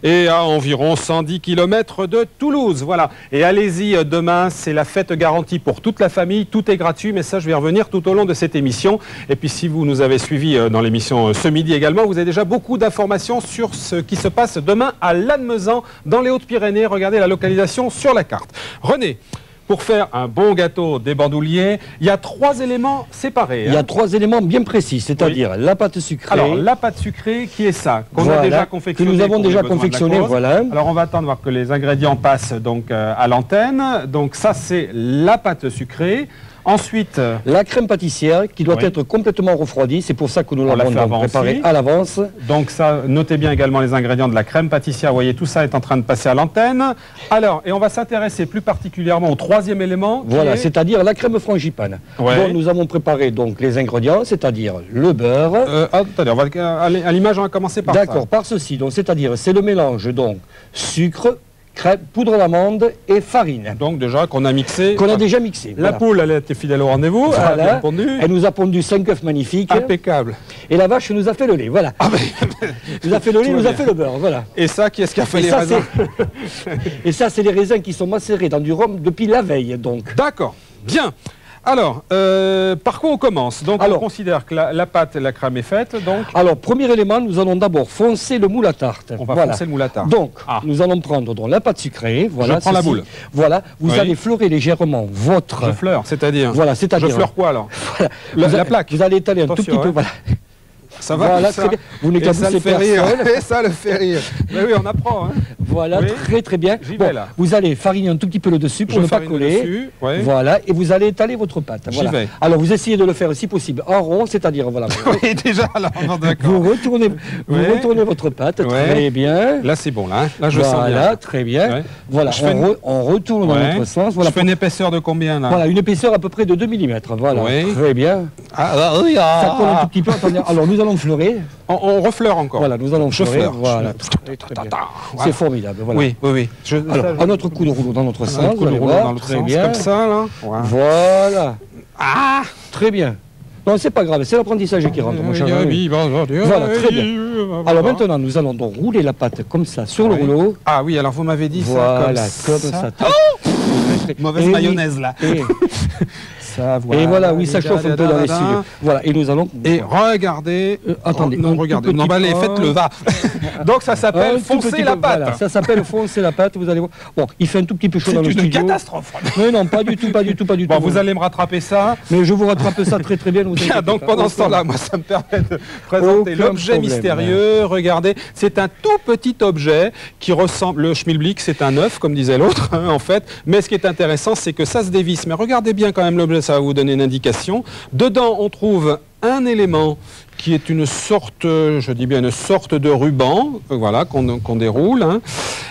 et à environ 110 km de Toulouse. Voilà. Et allez-y, demain, c'est la fête garantie pour toute la famille, tout est gratuit, mais ça je vais y revenir tout au long de cette émission. Et puis si vous nous avez suivis dans l'émission ce midi également, vous avez déjà beaucoup d'informations sur ce qui se passe demain à Lannemezan, dans les Hautes-Pyrénées. Regardez la localisation sur la carte. René, pour faire un bon gâteau des bandouliers, il y a 3 éléments séparés. Il y a 3 éléments bien précis, c'est-à-dire la pâte sucrée. Alors, la pâte sucrée, qui est ça? Qu'on a déjà confectionnée. Que nous avons déjà confectionnée, voilà. Alors, on va attendre voir que les ingrédients passent donc à l'antenne. Donc, ça, c'est la pâte sucrée. Ensuite, la crème pâtissière qui doit être complètement refroidie. C'est pour ça que nous l'avons préparée à l'avance. Donc ça, notez bien également les ingrédients de la crème pâtissière. Vous voyez, tout ça est en train de passer à l'antenne. Alors, et on va s'intéresser plus particulièrement au 3e élément. Voilà, c'est-à-dire la crème frangipane. Dont nous avons préparé donc les ingrédients, c'est-à-dire le beurre. Attendez, à l'image, on va commencer par ça. D'accord, par ceci. Donc, c'est-à-dire, c'est le mélange donc sucre, crème, poudre d'amande et farine. Donc déjà qu'on a mixé. Qu'on a déjà mixé. La poule, elle a été fidèle au rendez-vous. Voilà. Elle a bien pondu. Elle nous a pondu 5 œufs magnifiques. Impeccable. Et la vache nous a fait le lait. Voilà. Nous a fait le lait, nous a fait le beurre. Voilà. Et ça, qui est-ce qui a fait les raisins? Et ça, c'est les raisins qui sont macérés dans du rhum depuis la veille. Donc. D'accord. Bien. Alors, par quoi on commence? Donc, on considère que la pâte et la crème est faite. Donc... Alors, premier élément, nous allons d'abord foncer le moule à tarte. On va foncer le moule à tarte. Donc, nous allons prendre donc, la pâte sucrée. Voilà, je prends la boule. Voilà, vous allez fleurer légèrement votre... Je fleure, c'est-à-dire? Voilà, c'est-à-dire... Je fleure quoi alors? Voilà. La plaque. Vous allez étaler un tout petit peu. Voilà. Ça va, voilà, ça. Très bien. Vous n'éclaboussez personne. Et ça le fait rire. Mais oui, on apprend. Hein. Voilà, oui. très bien. J'y vais, là. Vous allez fariner un tout petit peu le dessus pour ne pas coller. Dessus, ouais. Voilà, et vous allez étaler votre pâte. Voilà. J'y vais. Alors vous essayez de le faire si possible en rond, c'est-à-dire voilà. Oui, déjà là, d'accord. Vous retournez votre pâte, très bien. Là c'est bon, là. Là je sens bien. Voilà, très bien. Ouais. Voilà, on retourne dans l'autre sens. Voilà. Je fais une épaisseur de combien là? Voilà, une épaisseur à peu près de 2 mm. Voilà, très bien. Ça colle un tout petit peu. Attendez. Alors nous allons fleurer. On refleure encore. Voilà, nous allons fleurer. Voilà, très bien. C'est formidable. Voilà. Oui. Alors, un autre coup de rouleau dans l'autre sens. Un coup de rouleau dans l'autre sens, comme ça là. Voilà. Ah, très bien. Non, c'est pas grave, c'est l'apprentissage qui rentre, mon cher ami. Voilà, très bien. Alors maintenant, nous allons donc rouler la pâte comme ça sur le rouleau. Ah oui, alors vous m'avez dit ça comme ça. Oh, mauvaise mayonnaise là. Et voilà, oui, ça chauffe un peu dans les studios. Voilà, et nous allons... Et regardez... attendez. Regardez. Non, allez, faites-le, va. Donc ça s'appelle foncer la pâte. Voilà, ça s'appelle foncer la pâte, vous allez voir. Bon, il fait un tout petit peu chaud dans le studio. C'est une catastrophe. Mais non, pas du tout. Bon, vous allez me rattraper ça. Mais je vous rattrape ça très bien. Donc pendant ce temps-là, moi, ça me permet de présenter l'objet mystérieux. Regardez, c'est un tout petit objet qui ressemble... Le schmilblick, c'est un œuf, comme disait l'autre, en fait. Mais ce qui est intéressant, c'est que ça se dévisse. Mais regardez bien quand même l'objet, ça va vous donner une indication. Dedans, on trouve un élément qui est une sorte, je dis bien une sorte de ruban, voilà, qu'on déroule. Hein.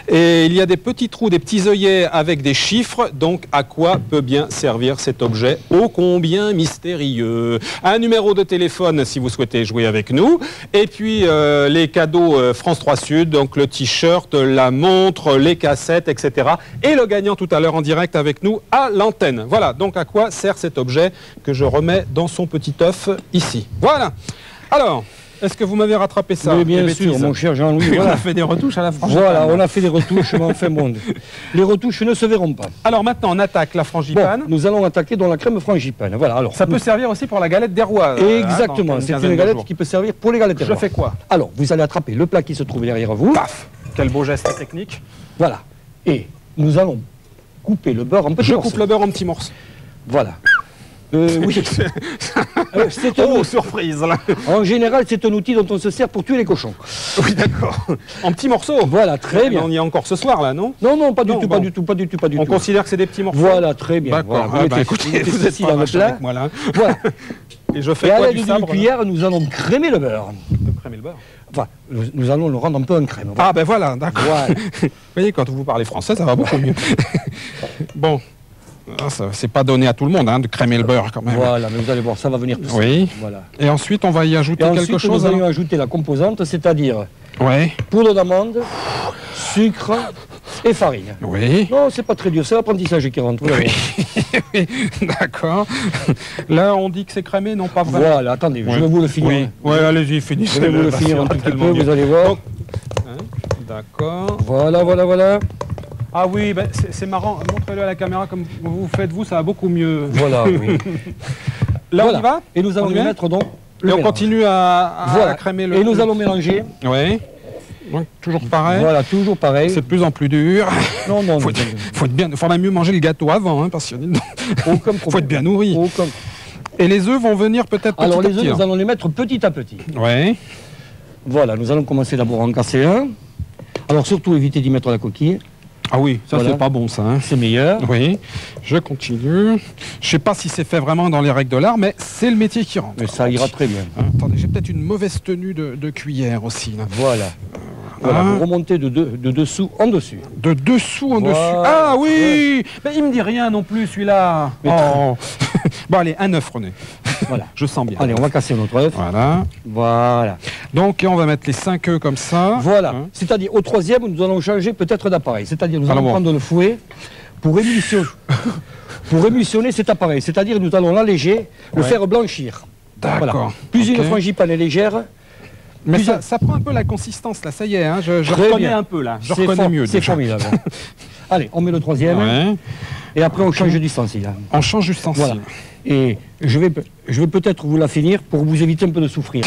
Et il y a des petits trous, des petits œillets avec des chiffres. Donc, à quoi peut bien servir cet objet ô combien mystérieux? Un numéro de téléphone si vous souhaitez jouer avec nous. Et puis, les cadeaux France 3 Sud, donc le t-shirt, la montre, les cassettes, etc. Et le gagnant tout à l'heure en direct avec nous à l'antenne. Voilà, donc à quoi sert cet objet que je remets dans son petit œuf ici. Voilà. Alors, est-ce que vous m'avez rattrapé ça? Oui, bien sûr, mon cher Jean-Louis. Voilà. On a fait des retouches à la frangipane. Voilà, on a fait des retouches, mais enfin bon, les retouches ne se verront pas. Alors maintenant, on attaque la frangipane. Bon, nous allons attaquer dans la crème frangipane. Voilà, alors, ça peut servir aussi pour la galette des rois. Exactement, c'est une galette qui peut servir pour les galettes des rois. Je fais quoi? Alors, vous allez attraper le plat qui se trouve derrière vous. Paf! Quel beau geste technique. Voilà. Et nous allons couper le beurre en petits morceaux. Je coupe le beurre en petits morceaux. Voilà. Oui. Surprise là. En général, c'est un outil dont on se sert pour tuer les cochons. Oui, d'accord. En petits morceaux. Voilà, très bien. On y est encore ce soir là, non? Non, pas du tout. On considère que c'est des petits morceaux. Voilà, très bien. D'accord. Voilà, écoutez, vous êtes dans le plat. Avec moi là. Voilà. Et je fais quoi du sabre? sabre? D'une cuillère, nous allons crémer le beurre. Crémer le beurre. Enfin, nous allons le rendre un peu en crème. Voilà. Ah ben voilà, d'accord. Voilà. Vous voyez, quand vous parlez français, ça va beaucoup mieux. Bon. C'est pas donné à tout le monde hein, de crémer le beurre quand même. Voilà, mais vous allez voir, ça va venir tout seul. Oui. Voilà. Et ensuite, on va y ajouter quelque chose. Nous allons ajouter la composante, c'est-à-dire poudre d'amande, sucre et farine. Oui. Non, c'est pas très dur, c'est l'apprentissage qui rentre. Oui. D'accord. Là, on dit que c'est crémé, non pas vraiment. Voilà, attendez, je vais vous le finir. Oui, allez-y, finissez. Je vais vous le finir un tout petit peu, vous allez voir. D'accord. Voilà. Ah oui, ben c'est marrant, montrez-le à la caméra comme vous faites vous, ça va beaucoup mieux. Voilà, oui. Là, on y va? Et nous allons mettre donc le mélange. On continue à crémer le... Et nous allons mélanger. Oui. Toujours pareil. Voilà, toujours pareil. C'est de plus en plus dur. Non. Faudrait mieux manger le gâteau avant, hein, parce qu'il faut être bien nourri. Et les œufs vont venir peut-être petit à petit. Alors les œufs, nous allons les mettre petit à petit. Oui. Voilà, nous allons commencer d'abord à en casser un. Alors surtout évitez d'y mettre la coquille. Ah oui, ça c'est pas bon ça. Hein. C'est meilleur. Oui, je continue. Je sais pas si c'est fait vraiment dans les règles de l'art, mais c'est le métier qui rentre. Mais ça ira très bien. Attendez, j'ai peut-être une mauvaise tenue de cuillère aussi. Là. Voilà. Voilà, vous remontez de dessous en dessus. De dessous en dessus. Ah oui, mais il me dit rien non plus celui-là. Oh. Bon allez, un œuf René. Voilà. Je sens bien. Allez, on va casser notre œuf. Voilà. Donc on va mettre les 5 œufs comme ça. Voilà. Hein. C'est-à-dire au troisième, nous allons changer peut-être d'appareil. C'est-à-dire nous allons prendre le fouet pour émulsionner cet appareil. C'est-à-dire nous allons l'alléger, le faire blanchir. D'accord. Voilà. Plus une frangipane est légère. Mais ça prend un peu la consistance là, ça y est, hein, je reconnais un peu là. Je reconnais mieux. C'est formidable. Allez, on met le troisième. Ouais. Et après on change d'ustensile. On change d'ustensile. Voilà. Et je vais peut-être vous la finir pour vous éviter un peu de souffrir.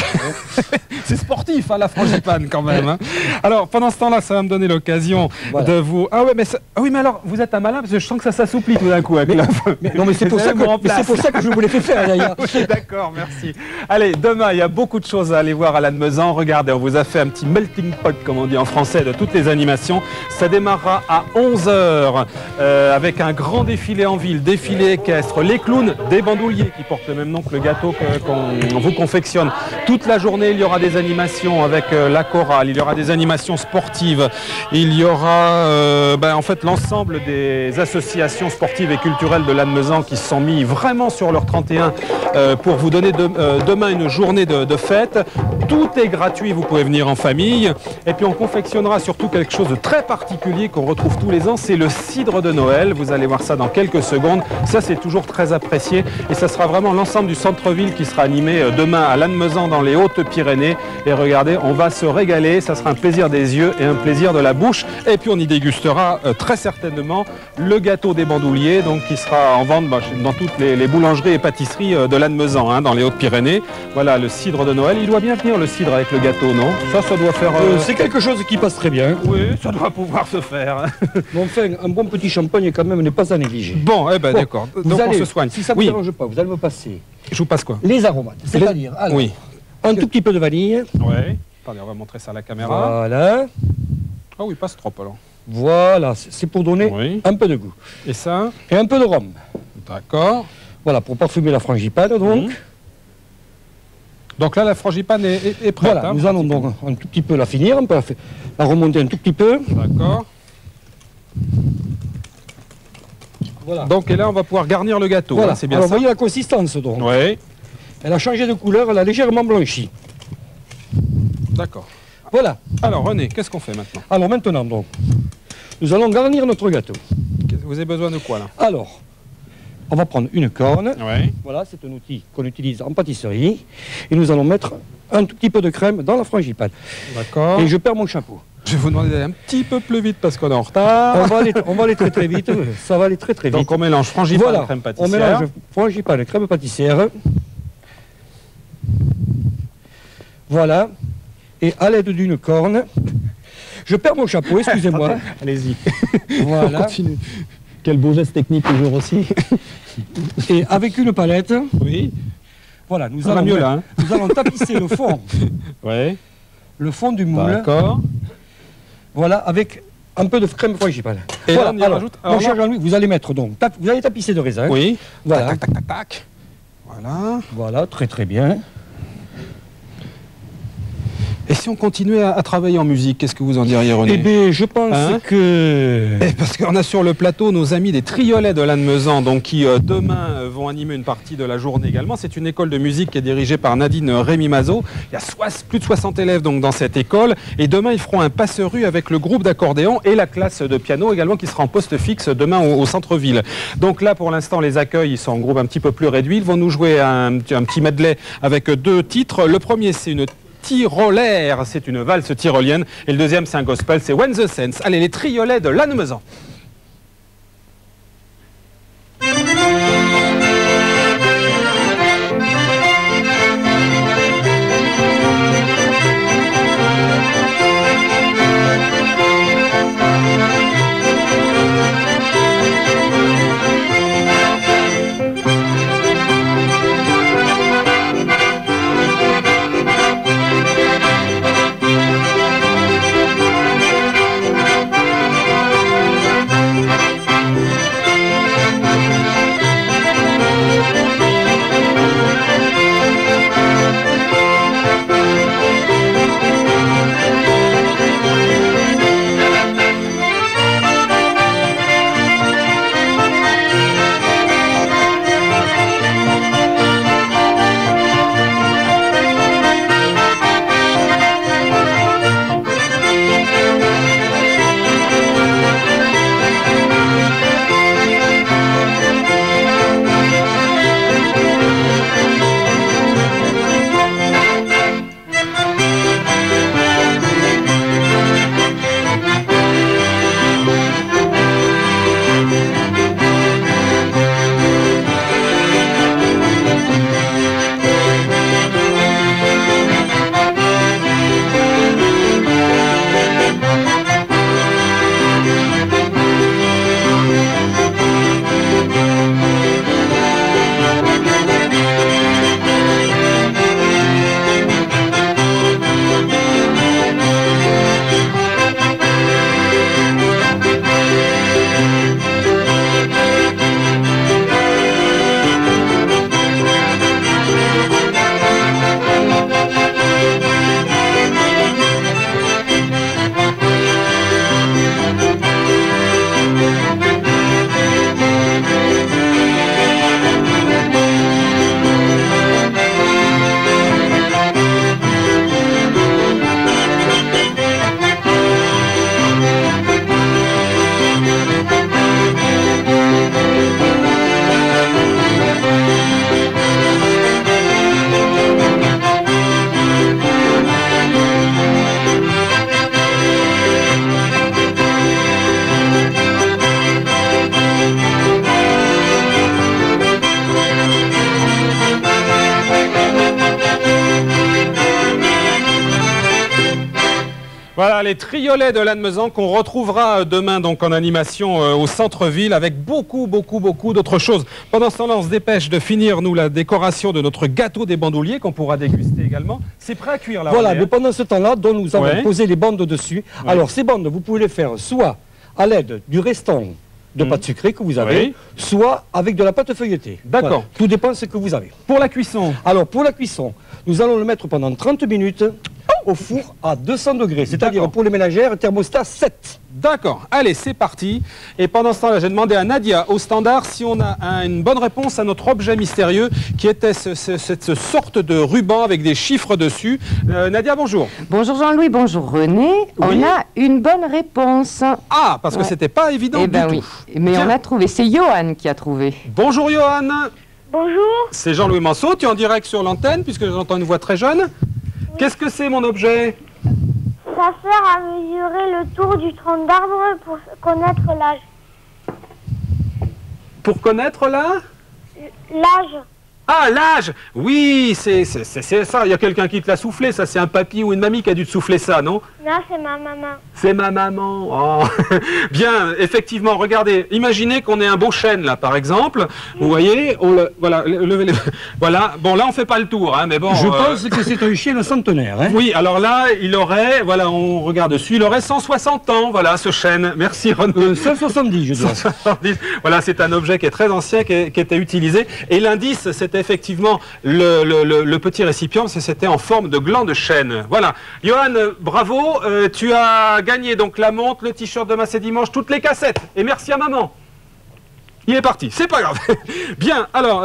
C'est sportif, hein, la frangipane quand même. Hein. Alors, pendant ce temps-là, ça va me donner l'occasion de vous... Ah oui, mais alors, vous êtes un malin, parce que je sens que ça s'assouplit tout d'un coup avec le feu. Non, mais c'est pour, ça que je vous l'ai fait faire, d'ailleurs. Oui, d'accord, merci. Allez, demain, il y a beaucoup de choses à aller voir à Lannemezan. Regardez, on vous a fait un petit melting pot, comme on dit en français, de toutes les animations. Ça démarrera à 11h avec un grand défilé en ville, défilé équestre, les clowns, des bandouliers qui portent le même nom que le gâteau qu'on vous confectionne. Toute la journée, il y aura des animations avec la chorale, il y aura des animations sportives, il y aura en fait l'ensemble des associations sportives et culturelles de Lannemezan qui se sont mis vraiment sur leur 31 pour vous donner demain une journée de fête. Tout est gratuit, vous pouvez venir en famille. Et puis on confectionnera surtout quelque chose de très particulier qu'on retrouve tous les ans, c'est le cidre de Noël. Vous allez voir ça dans quelques secondes. Ça, c'est toujours très apprécié. Et ça sera vraiment l'ensemble du centre-ville qui sera animé demain à Lannemezan dans les Hautes-Pyrénées. Et regardez, on va se régaler. Ça sera un plaisir des yeux et un plaisir de la bouche. Et puis on y dégustera très certainement le gâteau des bandouliers, donc qui sera en vente dans toutes les boulangeries et pâtisseries de Lannemezan, hein, dans les Hautes-Pyrénées. Voilà, le cidre de Noël. Il doit bien venir le cidre avec le gâteau, non? Ça doit faire... C'est quelque chose qui passe très bien. Oui, ça doit pouvoir se faire. Mais enfin, un bon petit champagne quand même n'est pas à négliger. Bon, d'accord. Donc on se soigne. Si ça ne vous dérange pas, vous allez me passer... Je vous passe quoi? Les aromates. C'est-à-dire, oui, un tout petit peu de vanille. Oui. Attendez, on va montrer ça à la caméra. Voilà. Ah oui, pas trop alors. Voilà, c'est pour donner un peu de goût. Et ça? Et un peu de rhum. D'accord. Voilà, pour parfumer la frangipane, donc. Donc là, la frangipane est prête. Voilà, nous allons donc un tout petit peu la finir, on peut la remonter un tout petit peu. D'accord. Voilà. Donc, et là, on va pouvoir garnir le gâteau. Voilà, hein, c'est bien alors ça. voyez la consistance, donc. Oui. Elle a changé de couleur, elle a légèrement blanchi. D'accord. Voilà. Alors, René, qu'est-ce qu'on fait maintenant? Alors maintenant, donc, nous allons garnir notre gâteau. Vous avez besoin de quoi, là? Alors, on va prendre une corne. Oui. Voilà, c'est un outil qu'on utilise en pâtisserie. Et nous allons mettre un tout petit peu de crème dans la frangipane. D'accord. Et je perds mon chapeau. Je vais vous demander d'aller un petit peu plus vite parce qu'on est en retard. On va aller très très vite. Ça va aller très très vite. Donc on mélange frangipane et crème pâtissière. On mélange frangipane et crème pâtissière. Voilà. Et à l'aide d'une corne, je perds mon chapeau, excusez-moi. Allez-y. Voilà. On continue. Quel beau geste technique toujours aussi. Et avec une palette. Oui. Voilà, nous allons tapisser le fond. Oui. Le fond du moule. D'accord. Voilà, avec un peu de crème frangipane. Et voilà, là, on y rajoute. Mon cher Jean-Louis, vous allez mettre donc, vous allez tapisser de raisin. Oui. Voilà. Tac, tac, tac, tac. Voilà. Voilà, très très bien. Et si on continuait à travailler en musique, qu'est-ce que vous en diriez, René? Eh bien, je pense que... Parce qu'on a sur le plateau nos amis des Triolets de Lannemezan, donc qui demain vont animer une partie de la journée également. C'est une école de musique qui est dirigée par Nadine Rémy-Mazot. Il y a plus de 60 élèves donc dans cette école. Et demain, ils feront un passe-rue avec le groupe d'accordéon et la classe de piano également qui sera en poste fixe demain au centre-ville. Donc là, pour l'instant, les accueils, ils sont en groupe un petit peu plus réduits. Ils vont nous jouer un petit medley avec 2 titres. Le premier, c'est une tyrolaire, c'est une valse tyrolienne. Et le deuxième, c'est un gospel, c'est When the Saints. Allez, les Triolets de Lannemezan. Voilà les triolets de Lannemezan qu'on retrouvera demain donc en animation au centre-ville avec beaucoup d'autres choses. Pendant ce temps-là, on se dépêche de finir nous la décoration de notre gâteau des bandouliers qu'on pourra déguster également. C'est prêt à cuire là. Voilà, mais pendant ce temps-là, dont nous avons posé les bandes dessus. Ouais. Alors ces bandes, vous pouvez les faire soit à l'aide du restant de pâte sucrée que vous avez, soit avec de la pâte feuilletée. D'accord. Voilà. Tout dépend de ce que vous avez. Pour la cuisson? Alors pour la cuisson, nous allons le mettre pendant 30 minutes au four à 200 degrés, c'est-à-dire pour les ménagères, thermostat 7. D'accord, allez, c'est parti. Et pendant ce temps-là, j'ai demandé à Nadia, au standard, si on a une bonne réponse à notre objet mystérieux, qui était cette sorte de ruban avec des chiffres dessus. Nadia, bonjour. Bonjour Jean-Louis, bonjour René. Oui. On a une bonne réponse. Ah, parce que c'était pas évident du tout. Oui, mais on a trouvé, c'est Johan qui a trouvé. Bonjour Johan. Bonjour. C'est Jean-Louis Manceau, tu es en direct sur l'antenne, puisque j'entends une voix très jeune. Oui. Qu'est-ce que c'est mon objet? Ça sert à mesurer le tour du tronc d'arbre pour connaître l'âge. Pour connaître l'âge? Ah, l'âge! Oui, c'est ça. Il y a quelqu'un qui te l'a soufflé. Ça, c'est un papy ou une mamie qui a dû te souffler ça, non? Non, c'est ma maman. C'est ma maman. Oh. Bien, effectivement, regardez. Imaginez qu'on ait un beau chêne, là, par exemple. Vous voyez, voilà, voilà. Bon, là, on fait pas le tour, hein, mais bon... Je pense que c'est un chêne centenaire. Hein. Oui, alors là, il aurait, voilà, on regarde dessus, il aurait 160 ans, voilà, ce chêne. Merci, Renaud. 170, je dois. 170. Voilà, c'est un objet qui est très ancien, qui était utilisé. Et l'indice, c'était effectivement le petit récipient, parce que c'était en forme de gland de chêne. Voilà. Johan, bravo. Tu as gagné donc la montre, le t-shirt de Massé Dimanche, toutes les cassettes. Et merci à maman. Il est parti, c'est pas grave. Bien, alors,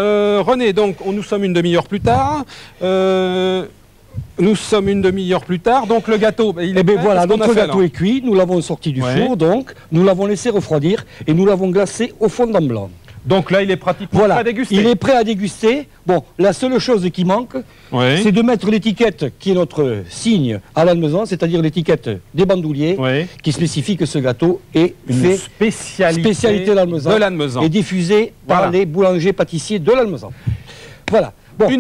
René, donc, nous sommes une demi-heure plus tard. Nous sommes une demi-heure plus tard, donc le gâteau, il est prêt. Voilà, notre gâteau est cuit, nous l'avons sorti du four, donc, nous l'avons laissé refroidir et nous l'avons glacé au fondant blanc. Donc là, il est pratiquement prêt à déguster. Il est prêt à déguster. Bon, la seule chose qui manque, c'est de mettre l'étiquette qui est notre signe à Lannemezan, c'est-à-dire l'étiquette des bandouliers, qui spécifie que ce gâteau est une spécialité de Lannemezan et diffusé par les boulangers pâtissiers de Lannemezan. Voilà. Bon.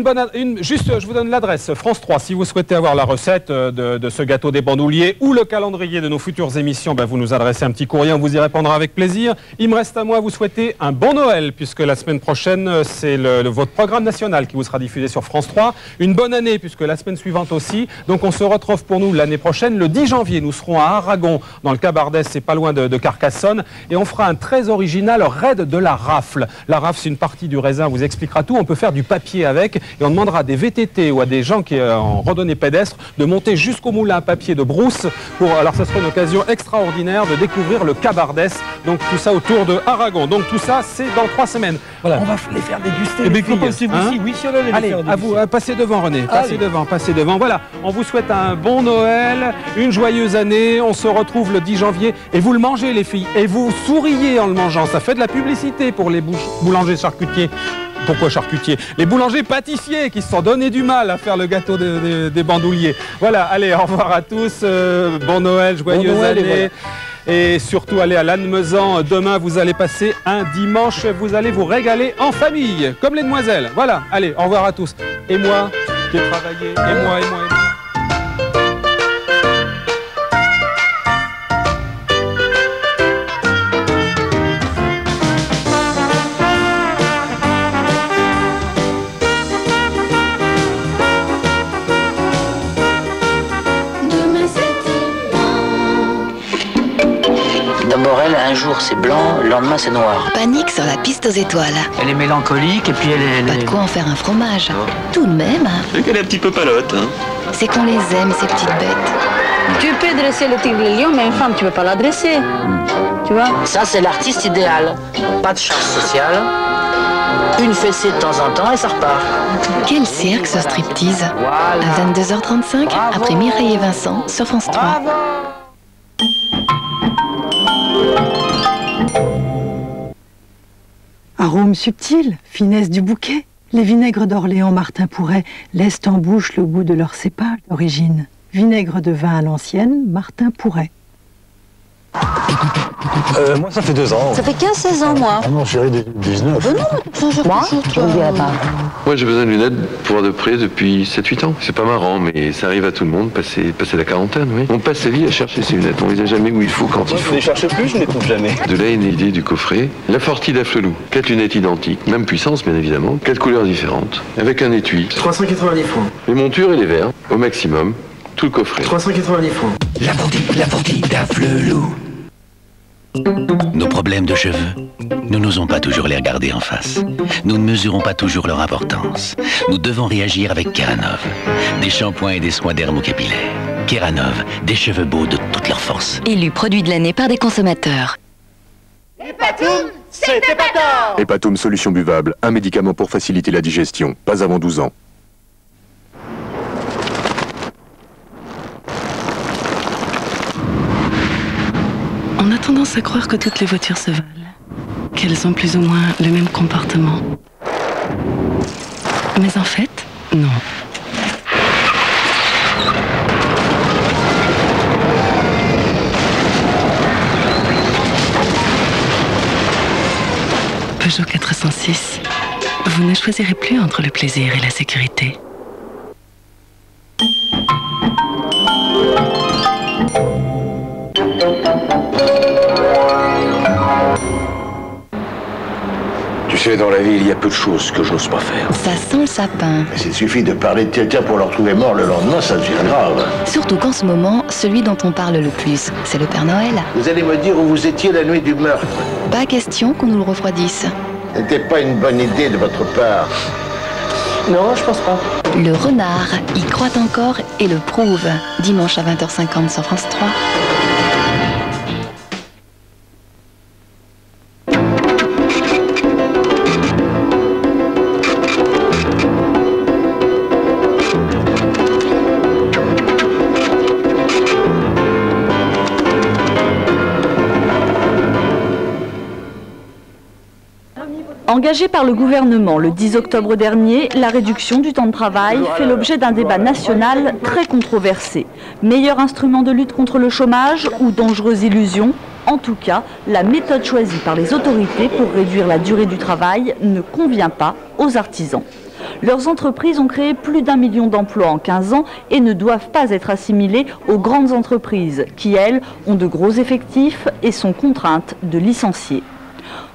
Juste, je vous donne l'adresse France 3. Si vous souhaitez avoir la recette de ce gâteau des bandouliers ou le calendrier de nos futures émissions, ben vous nous adressez un petit courrier, on vous y répondra avec plaisir. Il me reste à moi vous souhaiter un bon Noël, puisque la semaine prochaine, c'est votre programme national qui vous sera diffusé sur France 3. Une bonne année, puisque la semaine suivante aussi. Donc on se retrouve pour nous l'année prochaine, le 10 janvier. Nous serons à Aragon, dans le Cabardès, c'est pas loin de Carcassonne. Et on fera un très original raid de la rafle. La rafle, c'est une partie du raisin, on vous expliquera tout. On peut faire du papier avec. Et on demandera à des VTT ou à des gens qui en randonnée pédestre de monter jusqu'au moulin à papier de Brousse. Alors ça sera une occasion extraordinaire de découvrir le Cabardès. Donc tout ça autour de Aragon. Donc tout ça, c'est dans 3 semaines. Voilà. On va les faire déguster. Et bien, que pensez-vous aussi? Oui, si on allait allez, à vous, passez devant René. Passez devant. Voilà, on vous souhaite un bon Noël, une joyeuse année. On se retrouve le 10 janvier. Et vous le mangez les filles. Et vous souriez en le mangeant. Ça fait de la publicité pour les boulangers charcutiers. Pourquoi charcutier? Les boulangers pâtissiers qui se sont donné du mal à faire le gâteau des bandouliers. Voilà, allez, au revoir à tous. Bon Noël, joyeuse année. Et surtout, allez à Lannemezan. Demain, vous allez passer un dimanche. Vous allez vous régaler en famille, comme les demoiselles. Voilà, allez, au revoir à tous. Et moi, qui ai travaillé, et moi. Morel, un jour c'est blanc, le lendemain c'est noir. Panique sur la piste aux étoiles. Elle est mélancolique et puis elle est... Pas de quoi en faire un fromage. Oh. Tout de même. C'est qu'elle est un petit peu palote. Hein. C'est qu'on les aime, ces petites bêtes. Tu peux dresser le tigre et le lion, mais une femme, tu ne peux pas la dresser. Tu vois? Ça, c'est l'artiste idéal. Pas de charge sociale. Une fessée de temps en temps et ça repart. Quel cirque ce striptease. Voilà. À 22h35, bravo. Après Mireille et Vincent, sur France 3. Bravo. Arôme subtil, finesse du bouquet, les vinaigres d'Orléans Martin Pourret laissent en bouche le goût de leur cépage d'origine. Vinaigre de vin à l'ancienne, Martin Pourret. Moi, ça fait 2 ans. Ça fait 15-16 ans, moi. Ah non, chérie, 19. Non, ça change toujours, toi. Moi, j'ai besoin de lunettes pour voir de près depuis 7-8 ans. C'est pas marrant, mais ça arrive à tout le monde, passer la quarantaine, oui. On passe sa vie à chercher ses lunettes. On les a jamais où il faut, quand il faut. Je ne les cherche plus, je ne les trouve jamais. De là est née l'idée du coffret. La Forti d'Afflelou. 4 lunettes identiques, même puissance, bien évidemment. 4 couleurs différentes. Avec un étui. 390 francs. Les montures et les verres, au maximum. Tout le coffret. 390 francs. La Forti d'Afflelou. Nos problèmes de cheveux, nous n'osons pas toujours les regarder en face. Nous ne mesurons pas toujours leur importance. Nous devons réagir avec Keranov. Des shampoings et des soins dermocapillaires. Keranov, des cheveux beaux de toute leur force. Élu produit de l'année par des consommateurs. Hépatoum, c'est Hépator. Hépatoum solution buvable, un médicament pour faciliter la digestion, pas avant 12 ans. On a tendance à croire que toutes les voitures se valent, qu'elles ont plus ou moins le même comportement. Mais en fait, non. Peugeot 406, vous ne choisirez plus entre le plaisir et la sécurité. Tu sais, dans la vie, il y a peu de choses que je n'ose pas faire. Ça sent le sapin. S'il suffit de parler de quelqu'un pour le retrouver mort le lendemain, ça devient grave. Surtout qu'en ce moment, celui dont on parle le plus, c'est le Père Noël. Vous allez me dire où vous étiez la nuit du meurtre. Pas question qu'on nous le refroidisse. C'était pas une bonne idée de votre part. Non, je pense pas. Le renard y croit encore et le prouve. Dimanche à 20h50 sur France 3. Engagée par le gouvernement le 10 octobre dernier, la réduction du temps de travail fait l'objet d'un débat national très controversé. Meilleur instrument de lutte contre le chômage ou dangereuse illusion? En tout cas, la méthode choisie par les autorités pour réduire la durée du travail ne convient pas aux artisans. Leurs entreprises ont créé plus d'1 million d'emplois en 15 ans et ne doivent pas être assimilées aux grandes entreprises qui, elles, ont de gros effectifs et sont contraintes de licencier.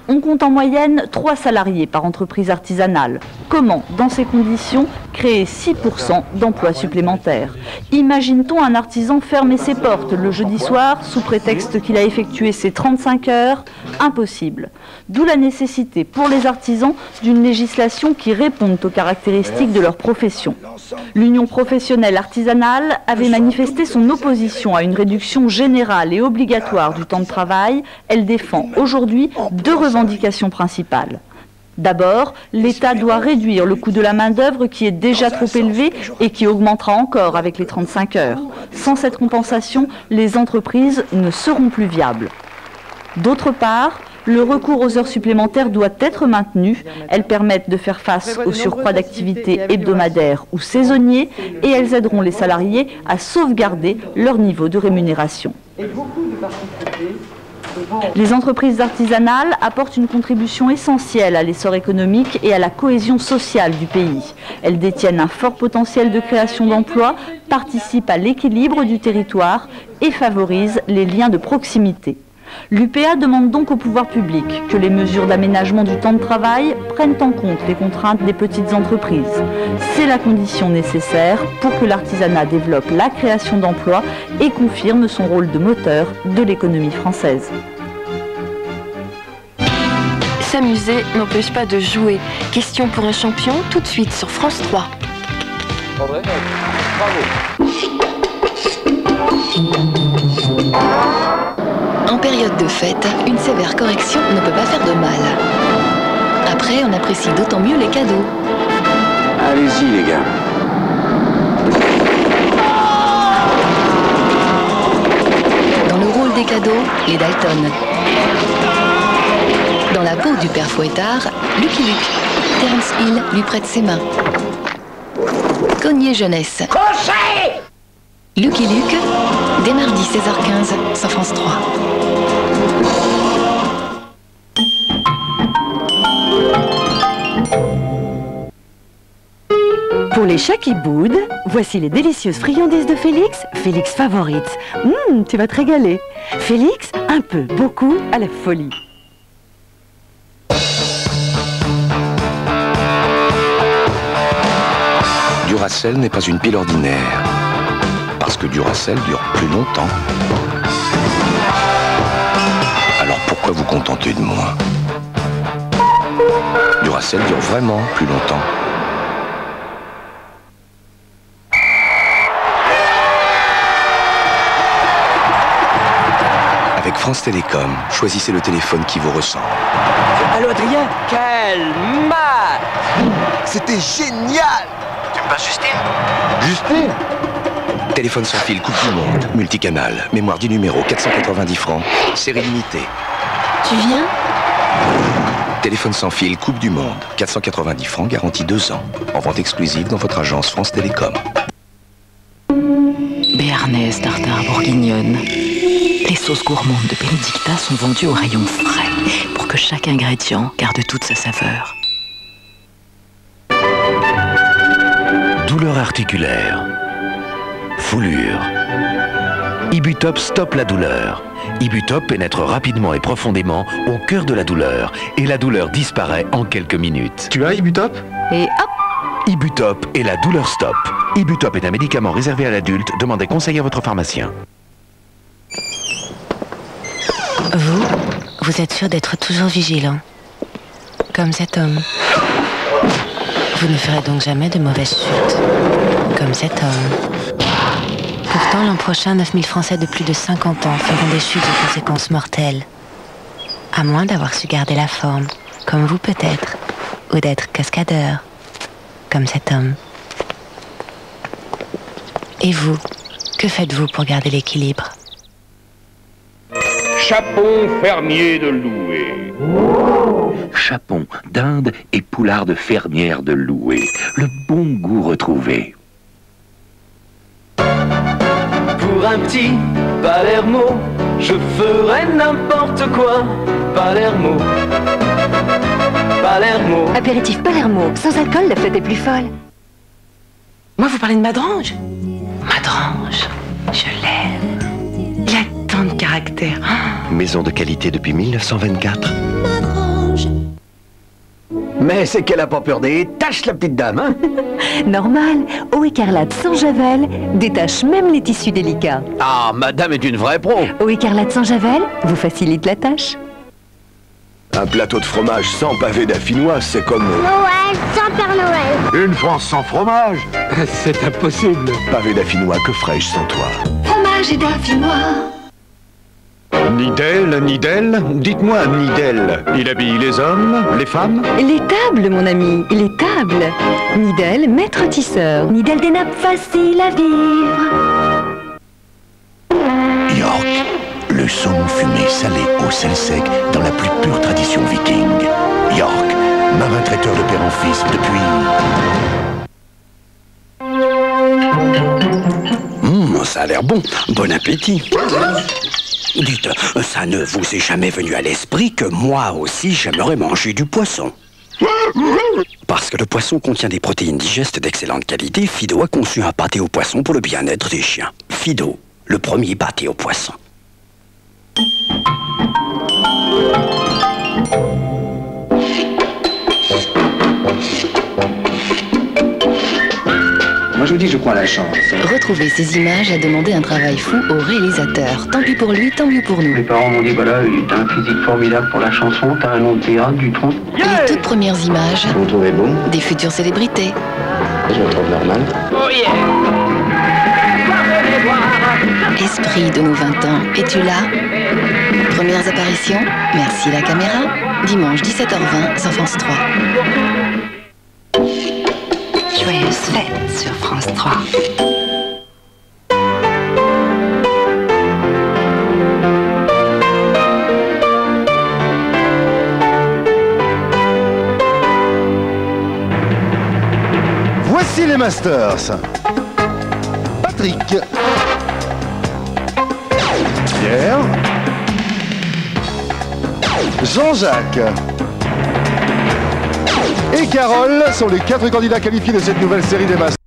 On compte en moyenne 3 salariés par entreprise artisanale. Comment, dans ces conditions, créer 6% d'emplois supplémentaires? Imagine-t-on un artisan fermer ses portes le jeudi soir sous prétexte qu'il a effectué ses 35 heures? Impossible. D'où la nécessité pour les artisans d'une législation qui réponde aux caractéristiques de leur profession. L'Union professionnelle artisanale avait manifesté son opposition à une réduction générale et obligatoire du temps de travail. Elle défend aujourd'hui 2 revendications principales. D'abord, l'État doit réduire le coût de la main-d'œuvre qui est déjà trop élevé et qui augmentera encore avec les 35 heures. Sans cette compensation, les entreprises ne seront plus viables. D'autre part, le recours aux heures supplémentaires doit être maintenu. Elles permettent de faire face au surcroît d'activité hebdomadaire ou saisonnier et elles aideront les salariés à sauvegarder leur niveau de rémunération. Les entreprises artisanales apportent une contribution essentielle à l'essor économique et à la cohésion sociale du pays. Elles détiennent un fort potentiel de création d'emplois, participent à l'équilibre du territoire et favorisent les liens de proximité. L'UPA demande donc au pouvoir public que les mesures d'aménagement du temps de travail prennent en compte les contraintes des petites entreprises. C'est la condition nécessaire pour que l'artisanat développe la création d'emplois et confirme son rôle de moteur de l'économie française. S'amuser n'empêche pas de jouer. Question pour un champion, tout de suite sur France 3. André, bravo. En période de fête, une sévère correction ne peut pas faire de mal. Après, on apprécie d'autant mieux les cadeaux. Allez-y, les gars. Dans le rôle des cadeaux, les Dalton. Dans la peau du père Fouettard, Lucky Luke. Terence Hill lui prête ses mains. Cogné jeunesse. Lucky Luke, dès mardi 16h15 sur France 3. Pour les chats qui boudent, voici les délicieuses friandises de Félix, Félix Favorites. Tu vas te régaler. Félix, un peu, beaucoup, à la folie. Duracell n'est pas une pile ordinaire. Parce que Duracell dure plus longtemps. Alors pourquoi vous contenter de moins? Duracell dure vraiment plus longtemps. Avec France Télécom, choisissez le téléphone qui vous ressemble. Allô Adrien? Quel match! C'était génial! Tu me passes Justine? Justine? Téléphone sans fil, Coupe du Monde, multicanal, mémoire 10 numéros, 490 francs, série limitée. Tu viens? Téléphone sans fil, Coupe du Monde, 490 francs, garantie 2 ans. En vente exclusive dans votre agence France Télécom. Béarnaise, tartare, bourguignonne. Les sauces gourmandes de Benedicta sont vendues au rayon frais pour que chaque ingrédient garde toute sa saveur. Douleur articulaire. Foulure. Ibutop stoppe la douleur. Ibutop pénètre rapidement et profondément au cœur de la douleur et la douleur disparaît en quelques minutes. Tu as Ibutop? Et hop! Ibutop et la douleur stop. Ibutop est un médicament réservé à l'adulte. Demandez conseil à votre pharmacien. Vous êtes sûr d'être toujours vigilant. Comme cet homme. Vous ne ferez donc jamais de mauvaises chutes. Comme cet homme. Pourtant, l'an prochain, 9000 Français de plus de 50 ans feront des chutes aux conséquences mortelles. À moins d'avoir su garder la forme, comme vous peut-être, ou d'être cascadeur, comme cet homme. Et vous, que faites-vous pour garder l'équilibre? Chapon fermier de Loué. Chapon, dinde et poularde fermière de Loué. Le bon goût retrouvé. Pour un petit Palermo, je ferais n'importe quoi. Palermo. Palermo. Apéritif Palermo, sans alcool, la fête est plus folle. Moi, vous parlez de Madrange? Madrange, je l'aime. Il a tant de caractère. Maison de qualité depuis 1924. Mais c'est qu'elle a pas peur des taches, la petite dame, hein? Normal, eau écarlate sans javel détache même les tissus délicats. Ah, madame est une vraie pro. Eau écarlate sans javel vous facilite la tâche. Un plateau de fromage sans pavé d'affinois, c'est comme... Noël sans Père Noël. Une France sans fromage? C'est impossible. Pavé d'affinois, que ferais-je sans toi? Fromage et d'affinois. Nidel, Nidel? Dites-moi, Nidel, il habille les hommes, les femmes? Les tables, mon ami, les tables. Nidel, maître tisseur. Nidel des nappes faciles à vivre. York, le saumon fumé salé au sel sec dans la plus pure tradition viking. York, marin traiteur de père en fils depuis... Ça a l'air bon. Bon appétit. Dites, ça ne vous est jamais venu à l'esprit que moi aussi j'aimerais manger du poisson? Parce que le poisson contient des protéines digestes d'excellente qualité, Fido a conçu un pâté au poisson pour le bien-être des chiens. Fido, le premier pâté au poisson. Moi je vous dis, je crois à la chance. Retrouver ces images a demandé un travail fou au réalisateur. Tant pis pour lui, tant mieux pour nous. Mes parents m'ont dit, voilà, t'as un physique formidable pour la chanson, t'as un nom de théâtre, du tronc. Les toutes premières images Vous me trouvez beau? des futures célébrités. Je me trouve normal. Oh yeah! Esprit de nos 20 ans, es-tu là? Premières apparitions, merci la caméra. Dimanche 17h20 sur France 3. Joyeuse fête sur France 3. Voici les Masters. Patrick, Pierre, Jean-Jacques et Carole sont les 4 candidats qualifiés de cette nouvelle série des Masters.